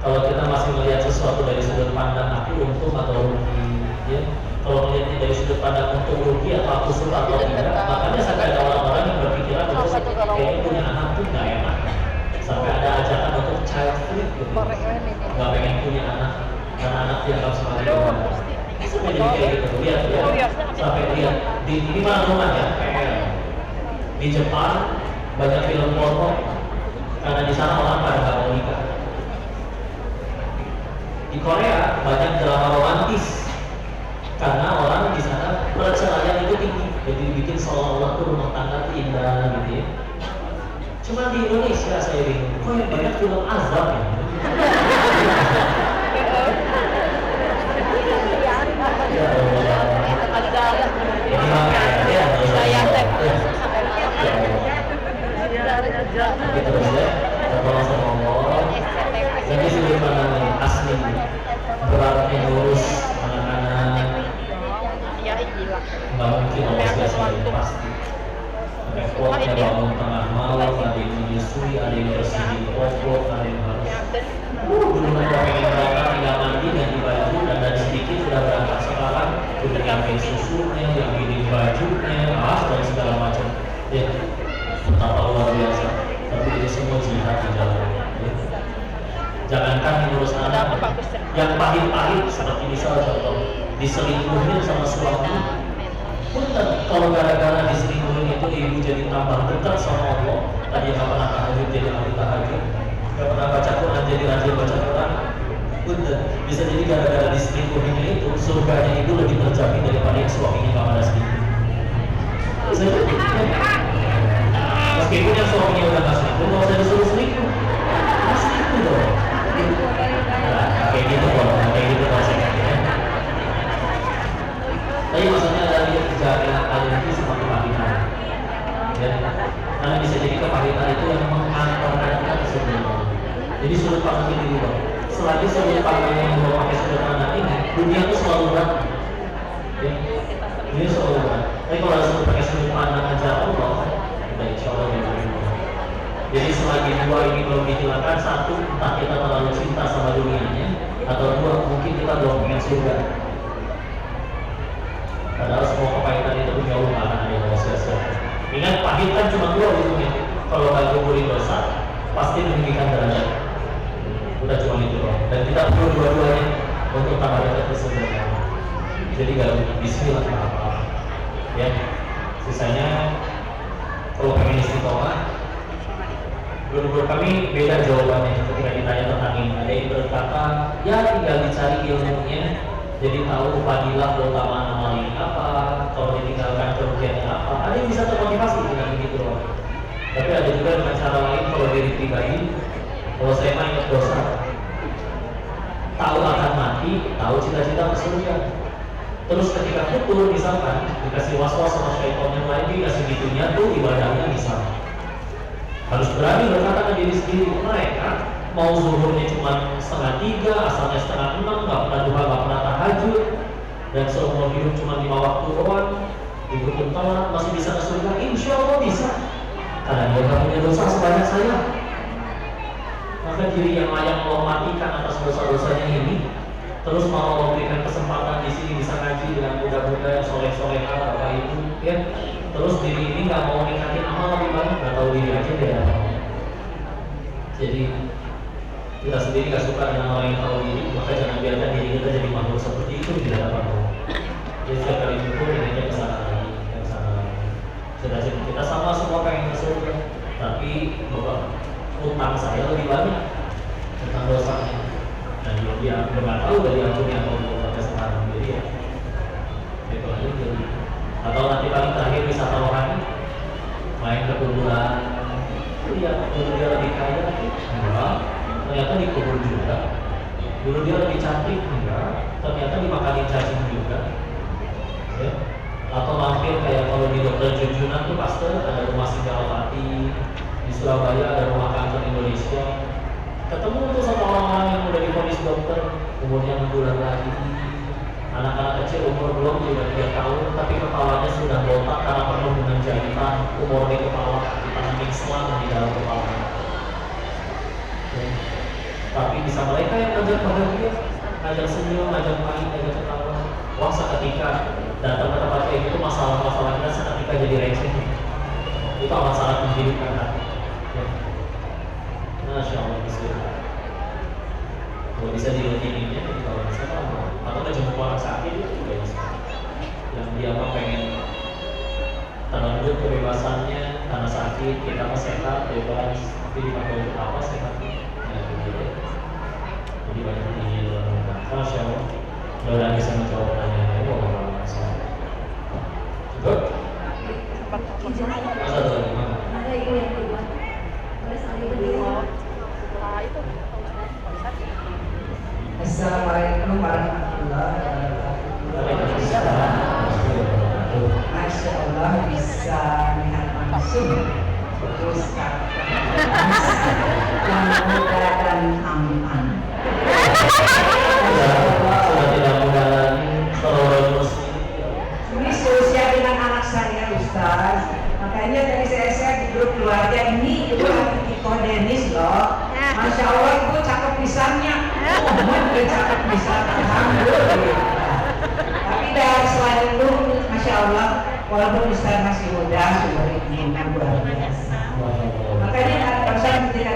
Kalau kita masih melihat sesuatu dari sudut pandang aku untung atau rugi, ya. Kalau melihatnya dari sudut pandang untung rugi atau aku suka atau tidak, makanya sampai ada orang-orang yang berpikiran bahwa kayaknya punya anak tuh nggak enak. Sampai ada ajakan untuk child free gitu. Nggak pengen punya anak karena anak dianggap sebagai orang. Sampai jadi kayak gitu, lihat ya. Sampai lihat di mana rumah ya, di Jepang banyak film porno karena di sana orang pada nggak mau nikah. Di Korea banyak drama romantis karena orang di sana perceraian itu tinggi, jadi bikin seolah-olah tuh rumah tangga tuh indah gitu ya. Cuma di Indonesia saya bingung, kok yang banyak film azab ya? Ya Allah. Ini makanya ya. Gitu ya. Kalau saya ngomong, jadi sudut pandang asli beratnya ngurus anak-anak. Nggak mungkin Allah biasa pasti. Repotnya bangun tengah malam, ada yang menyusui, ada yang bersihin popok, ada yang harus dulu mereka pengen berangkat tinggal mandi ganti baju dan dari sedikit sudah berangkat sekarang udah nyiapin susunya, nyiapin bajunya, dan segala macam. Ya, betapa luar biasa. Tapi itu semua jihad di dalam. Ya. Jangankan mengurus anak, yang pahit-pahit seperti misal contoh diselingkuhin sama suami. Punten, kalau gara-gara diselingkuhin itu ibu jadi tambah dekat sama Allah. Tadi nggak pernah tahajud jadi ahli tahajud, nggak pernah baca Quran jadi rajin baca Quran. Punten, bisa jadi gara-gara diselingkuhinnya itu surganya ibu lebih terjamin daripada yang suaminya nggak pada selingkuh. Meskipun yang suaminya udah nggak selingkuh, nggak usah disuruh selingkuh, nggak selingkuh dong. Nah, kayak gitu kok, kayak gitu konsepnya. Tapi maksudnya adalah jaga kalian itu seperti kepahitan, ya. Karena bisa jadi kepahitan itu yang mengantarkan kita ke surga. Jadi sudut pandang ini juga. Selagi sudut pandang yang mau pakai sudut pandang ini, dunia itu selalu berat. Ya. Ini selalu berat. Tapi kalau harus pakai sudut pandang aja Allah, udah insya Allah ya. Jadi selagi dua ini belum dihilangkan, satu entah kita terlalu cinta sama dunianya, atau dua mungkin kita belum pengen surga. Padahal semua kepahitan itu punya Allah akan ada yang sia-sia. Ingat, pahit kan cuma dua ujungnya. Kalau nggak gugurin dosa, pasti meninggikan derajat. Udah cuma itu doang. Dan kita perlu dua-duanya untuk tambah dekat ke surga. Jadi nggak bismillah apa-apa. Ya, sisanya kalau pengen istiqomah, guru-guru kami beda jawabannya ketika ditanya tentang ini. Ada yang berkata, ya tinggal dicari ilmunya. Jadi tahu fadilah keutamaan amal ini apa, kalau ditinggalkan kerugiannya apa. Ada yang bisa termotivasi dengan begitu loh. Tapi ada juga dengan cara lain kalau diri pribadi. Kalau saya mah ingat dosa, tahu akan mati, tahu cita-cita ke surga. Terus ketika futur misalkan dikasih was-was sama syaitan yang lain, dikasih gitunya tuh ibadahnya bisa. Harus berani berkata ke diri sendiri, mereka mau zuhurnya cuma 2:30, asalnya 5:30, nggak pernah duha, nggak pernah tahajud, dan seumur hidup cuma 5 waktu doang, dihukum telat, masih bisa ke surga? Insya Allah bisa, karena dia nggak punya dosa sebanyak saya. Maka diri yang layak Allah matikan atas dosa-dosanya ini, terus mau Allah berikan kesempatan di sini bisa ngaji dengan muda-muda yang soleh-soleha, bapak ibu, ya. Terus diri ini nggak mau ningkatin amal lebih banyak, nggak tahu diri aja dia. Jadi kita sendiri gak suka dengan orang yang tahu diri, maka jangan biarkan diri kita jadi makhluk seperti itu di hadapan Allah. Jadi setiap kali syukur ingatnya ke sana lagi, ke sana lagi. Cita-cita kita sama semua pengen ke surga, tapi bahwa utang saya lebih banyak, utang dosanya. Dan dia nggak tahu dari ampuni atau belum sampai sekarang. Jadi ya, itu aja jadi. Atau nanti paling terakhir wisata rohani, main ke kuburan, lihat dulu dia lebih kaya, enggak. Ternyata dikubur juga. Dulu dia lebih cantik, enggak. Ternyata dimakanin cacing juga. Ya. Atau mampir kayak kalau di Dokter Junjunan tuh pasti ada rumah singgah Al-Fatih, ya. di Surabaya ada rumah kanker Indonesia. Ketemu tuh sama orang-orang yang udah divonis dokter, umurnya 6 bulan lagi. Anak-anak kecil umur belum juga 3 tahun, tapi kepalanya sudah botak karena penuh dengan jahitan. Umur di kepala, ditanam selang di dalam kepala. Ya. Tapi bisa mereka yang ngajak bahagia, ngajak senyum, ngajak main, ngajak ketawa. Wah, seketika datang ke tempat kayak gitu, masalah-masalah kita seketika jadi receh. Itu amat sangat menghidupkan hati. Ya. Masya Allah, bismillah. Kalau bisa dirutininya, kalau bisa atau ngejemput orang sakit itu juga bisa. Yang dia mah pengen terlanjut kebebasannya karena sakit, kita mah sehat, bebas, tapi dipakai untuk apa sehatnya? Ya begitu. Jadi banyak ini dalam rumah. Masya Allah. Mudah-mudahan bisa menjawab pertanyaannya. Wallahualam. Cukup? Masa ada lagi mana? Ada ibu yang kedua. Boleh saling berdiri. Itu Assalamualaikum warahmatullahi wabarakatuh. Masya Allah bisa melihat langsung terus yang muda dan tampan. Sudah tidak muda lagi, terus Ini seusia dengan anak saya Ustaz. Makanya tadi saya di grup keluarga ini ibu Iko Denis loh. Masya Allah ibu cakep pisannya. Udah cakep pisan, alhamdulillah. Tapi dari selain itu, Masya Allah, walaupun Ustaz masih muda, sudah izinkan luar biasa. Makanya barusan ketika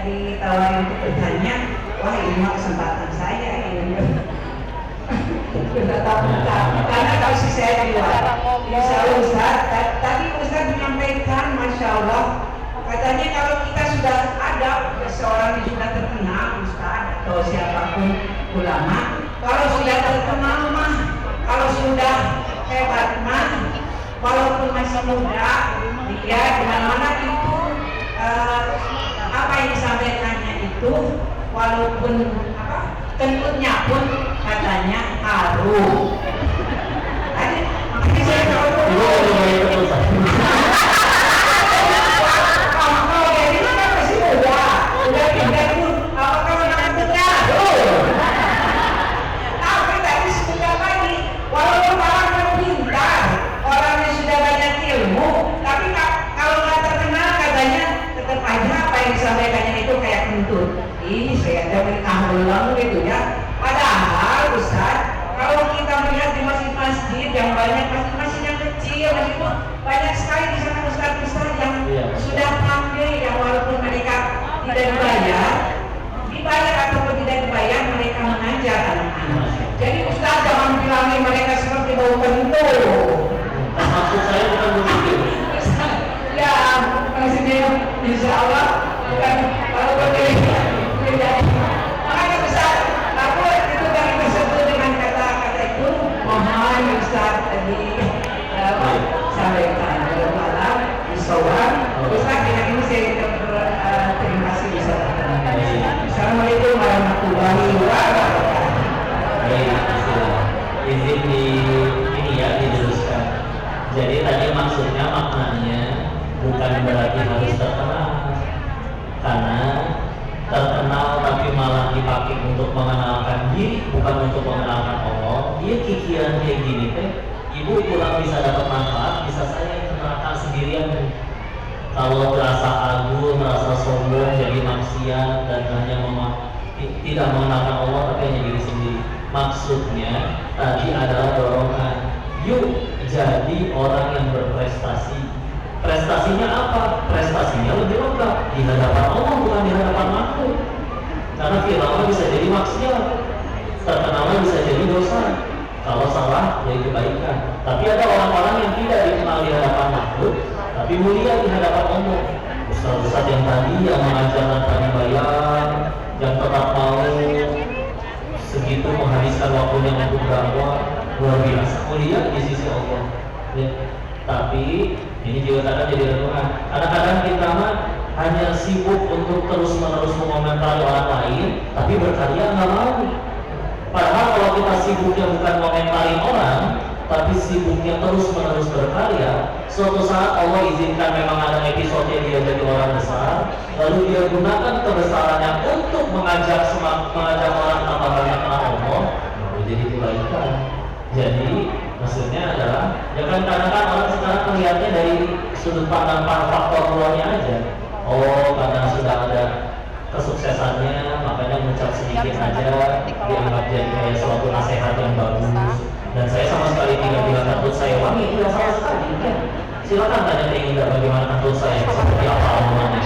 ditawarin untuk bertanya, wah ini mah kesempatan saya ini. Karena kalau si saya di luar, Insya Allah Ustaz, tadi Ustaz menyampaikan, Masya Allah, katanya kalau kita sudah ada seorang yang sudah terkenal, Ustaz atau siapapun ulama, kalau sudah terkenal mah, kalau sudah hebat mah, walaupun masih muda, dia dimana-mana itu apa yang disampaikannya itu, walaupun kentutnya pun katanya harum. Makanya saya tahu kalau ini kan masih muda, udah 3 pun, apakah menantunya? Tapi tadi sebentar lagi, walaupun orang yang pintar, orang yang sudah banyak ilmu, tapi kalau nggak terkenal katanya tetap aja apa yang disampaikannya itu kayak kentut. Ini saya dapat kahrulang gitu ya. Padahal Ustaz, kalau kita melihat di masjid-masjid yang banyak, masjid-masjid yang kecil, masjid itu banyak sekali di sana Ustaz-Ustaz yang sudah pandai, yang walaupun mereka tidak dibayar ataupun tidak dibayar, mereka mengajar anak-anak. Jadi Ustaz jangan bilangin mereka seperti bau kentut. maksud saya bukan begitu. Ya, maksudnya Insya Allah bukan kalau berbeda. Makanya Ustaz, aku itu kami tersebut dengan kata-kata itu, mohon Ustaz tadi sampaikan dalam malam Isawar. Ustaz dengan ini saya terima kasih Ustaz. Assalamualaikum warahmatullahi wabarakatuh. Baik, izin ini ya dijelaskan. Jadi tadi maksudnya maknanya bukan berarti harus terkenal, karena terkenal tapi malah dipakai untuk mengenalkan diri, bukan untuk mengenalkan Allah. Dia kikiran kayak gini teh, ibu kurang bisa dapat manfaat, bisa saya yang kenalkan sendirian. Kalau merasa agung, merasa sombong, jadi maksiat dan hanya tidak mengenalkan Allah tapi hanya diri sendiri. Maksudnya tadi adalah dorongan, yuk jadi orang yang berprestasi. Prestasinya apa? Prestasinya lebih lengkap di hadapan Allah, bukan di hadapan makhluk. Karena firman bisa jadi maksiat, terkenalnya bisa jadi dosa. Kalau salah, jadi kebaikan. Tapi ada orang-orang yang tidak dikenal di hadapan makhluk, tapi mulia di hadapan Allah. Ustaz-ustaz yang tadi yang mengajarkan tadi bayar, yang tetap mau segitu menghabiskan waktunya untuk dakwah, luar biasa mulia di sisi Allah. Ya. Tapi ini juga kadang jadi renungan. Kadang-kadang kita mah hanya sibuk untuk terus-menerus mengomentari orang lain, tapi berkarya nggak mau. Padahal kalau kita sibuknya bukan komentari orang, tapi sibuknya terus-menerus berkarya, suatu saat Allah izinkan memang ada episode dia jadi orang besar, lalu dia gunakan kebesarannya untuk mengajak orang tambah banyak kenal Allah, lalu jadi kebaikan. Jadi maksudnya adalah, ya kan kadang-kadang orang sekarang melihatnya dari sudut pandang faktor luarnya aja. Oh, karena sudah ada kesuksesannya, makanya mengucap sedikit aja dianggap jadi kayak suatu nasihat yang bagus. Dan saya sama sekali tidak bilang kantun saya wangi, tidak sama sekali. Ya. Silakan tanya ke Indah bagaimana kantun saya, seperti apa omongannya.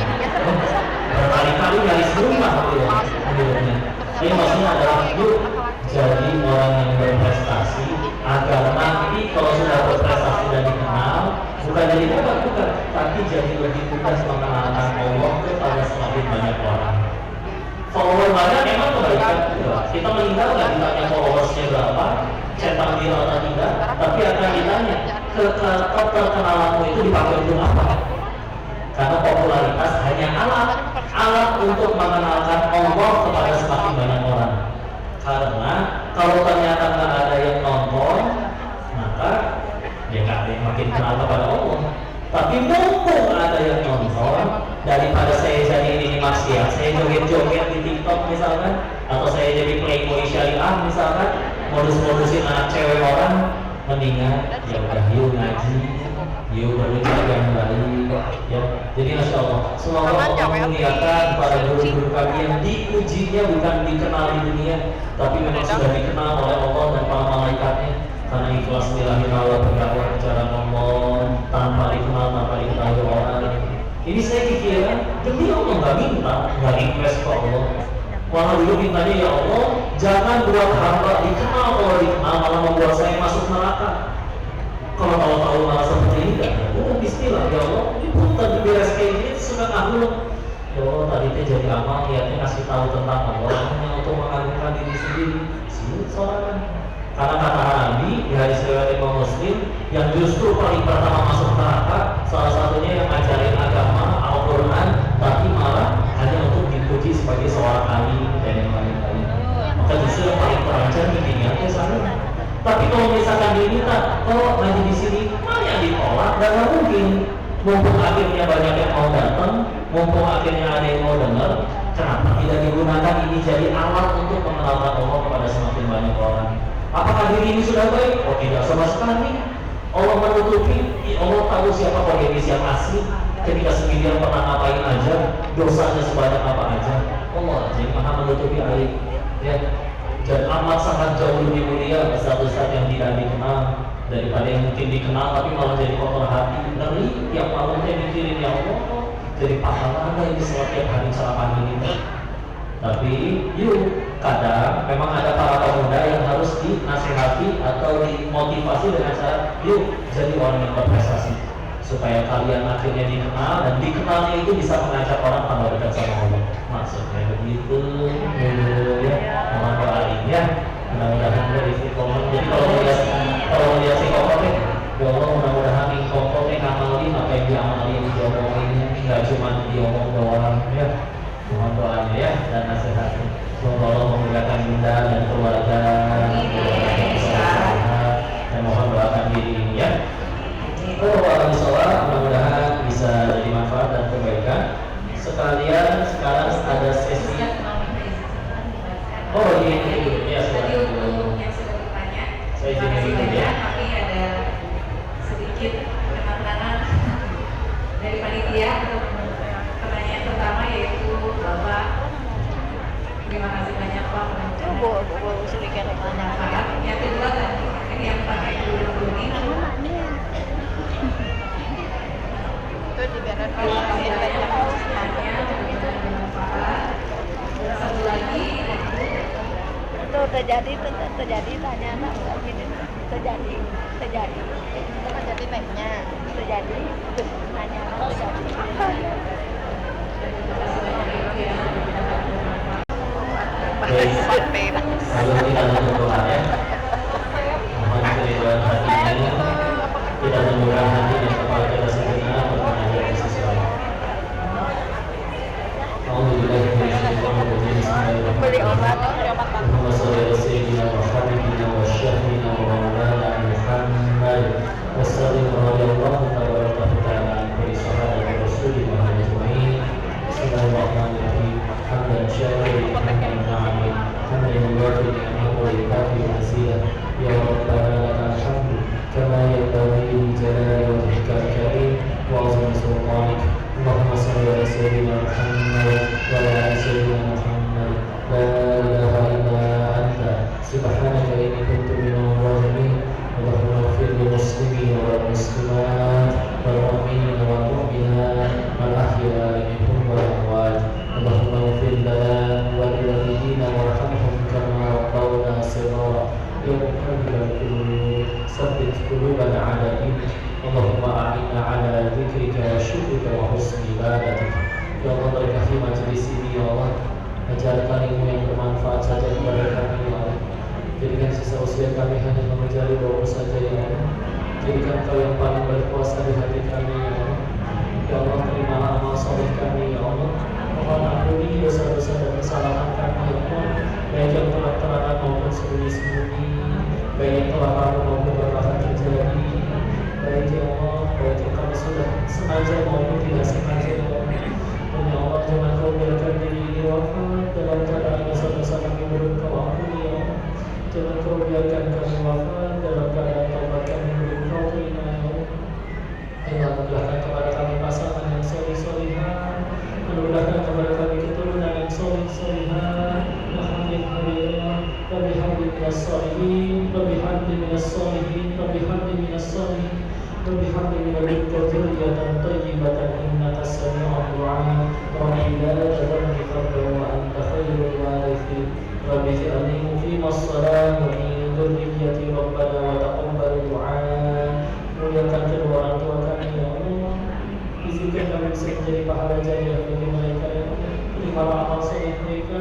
Berkali-kali nyaris berubah menurutnya. Jadi maksudnya adalah yuk jadi orang yang berprestasi, agar nanti kalau sudah berprestasi dan dikenal, bukan jadi bukan, tapi jadi lebih mudah mengenalkan Allah kepada semakin banyak orang. Follower banyak emang kebaikan juga. Kita meninggal nggak ditanya followersnya berapa, centang biru atau tidak, tapi akan ditanya keterkenalanmu itu dipakai untuk apa? Karena popularitas hanya alat untuk mengenalkan Allah kepada semakin banyak orang. Karena kalau ternyata nggak ada yang nonton, maka ya nggak ada yang makin kenal kepada Allah. Tapi mumpung ada yang nonton, daripada saya jadi ini maksiat, saya joget-joget di TikTok misalkan, atau saya jadi playboy syariah misalkan, modus-modusin anak cewek orang, mendingan ya udah yuk ngaji, yuk belajar yang baik, ya. Jadi masya Allah, semoga Allah memuliakan para guru-guru kami yang diujinya bukan dikenal di dunia, tapi memang sudah dikenal oleh Allah dan para malaikatnya. Karena ikhlas lillahi-ta'ala berdakwah cara ngomong tanpa dikenal, tanpa diketahui orang. Ini saya pikiran demi Allah, nggak minta, nggak request ke Allah. Malah dulu mintanya, ya Allah jangan buat hamba dikenal, kalau dikenal malah membuat saya masuk neraka. Kalau tahu-tahu malah seperti ini, kan bismillah, ya Allah ini pun tadi beres kayak gini suka ngabul. Ya Allah tadi teh jadi amal niatnya ngasih tahu tentang Allah hanya untuk mengagungkan diri sendiri. Sini soalnya karena kata Nabi di hadis riwayat Imam Muslim, yang justru paling pertama masuk neraka salah satunya yang ngajarin agama Al-Quran, tapi malah hanya untuk dipuji sebagai seorang alim dan yang lain-lain. Maka justru yang paling terancam di dunia itu sana. Tapi kalau misalkan diminta, kalau ngaji di sini, mana yang ditolak dan nggak mungkin. Mumpung akhirnya banyak yang mau datang, mumpung akhirnya ada yang mau dengar, kenapa tidak digunakan ini jadi alat untuk mengenalkan Allah kepada semakin banyak orang? Apakah diri ini sudah baik? Oh tidak sama sekali. Allah menutupi, Allah tahu siapa penggemis yang asli. Ketika semiliar pernah ngapain aja, dosanya sebanyak apa aja, Allah aja yang maha menutupi aib. Ya. Dan amat sangat jauh lebih mulia ustaz-ustaz yang tidak dikenal daripada yang mungkin dikenal tapi malah jadi kotor hati, ngeri tiap malam dia mikirin ya Allah, jadi pahala ini setiap hari ceramah ini. Tapi yuk, kadang memang ada para pemuda yang harus dinasihati atau dimotivasi dengan cara yuk jadi orang yang berprestasi supaya kalian akhirnya dikenal, dan dikenalnya itu bisa mengajak orang tambah dekat sama Allah. Maksudnya begitu, ya. Mohon doain ya. Mudah-mudahan dari istiqomah. Jadi kalau melihat si kokotnya, ya Allah mudah-mudahan si kokotnya ngamalin apa yang diamalin, diomongin, nggak cuma diomong doang, ya. Mohon doanya ya dan nasihatnya. Semoga Allah memudahkan Bunda dan keluarga, dan mohon doakan diri ini ya. Kalau sholat mudah-mudahan bisa jadi manfaat dan kebaikan. Sekalian sekarang ada sesi. Oh ini ya Tadi untuk yang sudah bertanya, saya terima kasih izin dulu ya. banyak. Tapi ada sedikit penekanan dari panitia untuk pertanyaan pertama, yaitu Bapak. Terima kasih banyak Pak. sedikit Manfaat. Yang kedua tadi, ini yang pakai dulu ini. itu diberes Kalau saya hanya bermanfaat. Satu lagi itu terjadi tanya anak gini terjadi itu kan jadi baiknya terjadi tanya anak terjadi Baik, kalau kita tutup doa ya. Mohon keriduan hatinya, kita temukan hati dan kepala kita sebenarnya untuk mengajar di sisi lain. Alhamdulillah, beli obat Muhammad sallallahu alaihi wa sallam wa habibina wa syafiina wa maulana Muhammad سلطانك. اللهم صل على سيدنا محمد وعلى آل سيدنا محمد. لا إله إلا أنت سبحانك إني كنت من الظالمين. اللهم اغفر للمسلمين والمسلمات والمؤمنين والمؤمنات الأحياء منهم والأموات. اللهم اغفر لنا ولوالدينا وارحمهم كما ربونا صغارا. يا مقلب القلوب ثبت قلوبنا على دينك. اللهم أعنا على ذكرك وشكرك وحسن عبادتك. Ya Allah, berkahi majelis ini ya Allah. Ajarkan ilmu yang bermanfaat saja kepada kami ya Allah. Jadikan sisa usia kami hanya mengejar ridho saja ya Allah. Jadikan Kau yang paling berkuasa di hati kami ya Allah. Ya Allah, terimalah amal soleh kami ya Allah. Mohon ampuni dosa-dosa dan kesalahan kami ya Allah, baik yang telah terang maupun sembunyi-sembunyi, baik yang telah lalu maupun bakal terjadi, baik ya Allah, baik yang kami sudah sengaja maupun tidak sengaja ya Allah. Dan ya Allah, jangan Kau biarkan diri ini wafat dalam keadaan dosa-dosa kami belum Kau ampuni ya Allah. Jangan Kau biarkan kami wafat dalam keadaan taubat kami belum Kau terima ya Allah. Ya Allah, mudahkan kepada kami pasangan yang soleh-solehah, mudahkan kepada kami keturunan yang soleh-solehah. Amin amin. Rabbi habli minas solihin, Rabbi habli minas solihin, Rabbi habli minas solihin, Rabbi habli min ladunka dzurriyyatan thayyibatan innaka sami'ud du'a. Rabbi la tadhurni fardan wa anta khairul warithin. Rabbi ij'alni muqimas shalah wa min dzurriyyati rabbana wa taqabbal du'a. Muliakan kedua orang tua kami ya Allah. Izinkan kami bisa menjadi pahala jariah bagi mereka ya Allah. Terimalah amal soleh mereka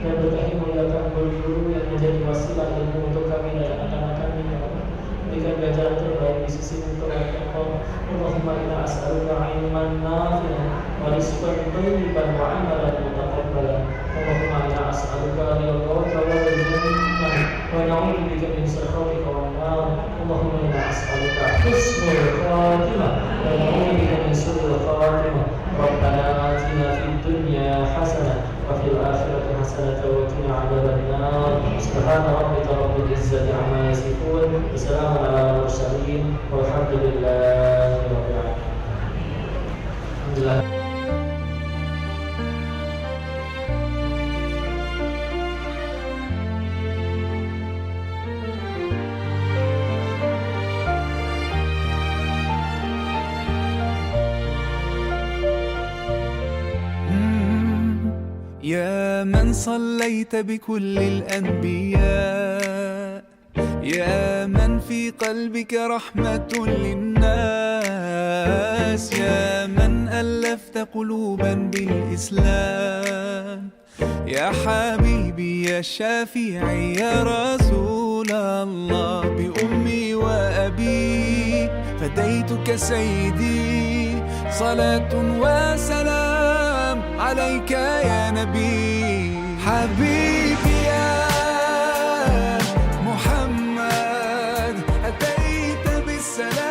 dan berkahi muliakan guru-guru yang menjadi wasilah ilmu untuk kami dan anak-anak kami ya Allah. Berikan ganjaran terbaik di sisi untuk Allah. Allahumma inna as'aluka ilman nafi'an wa rizqan thayyiban wa amalan mutaqabbalan. Allahumma inna as'aluka ridhaka wal jannah wa na'udzu bika min sakhatika wan nar. Allahumma inna as'aluka husnul khatimah wa na'udzu bika min su'il khatimah. Rabbana atina fid dunya hasanah wa fil akhirati hasanah wa qina adzaban nar. Subhana rabbika rabbil izzati amma yasifun. Wassalamun ala mursalin walhamdulillahi rabbil alamin. Alhamdulillah. يا من صليت بكل الأنبياء، يا من في قلبك رحمة للناس، يا من ألفت قلوبا بالإسلام، يا حبيبي يا شافعي يا رسول الله، بأمي وأبي فديتك سيدي، صلاة وسلام عليك يا نبي. حبيبي يا محمد أتيت بالسلام.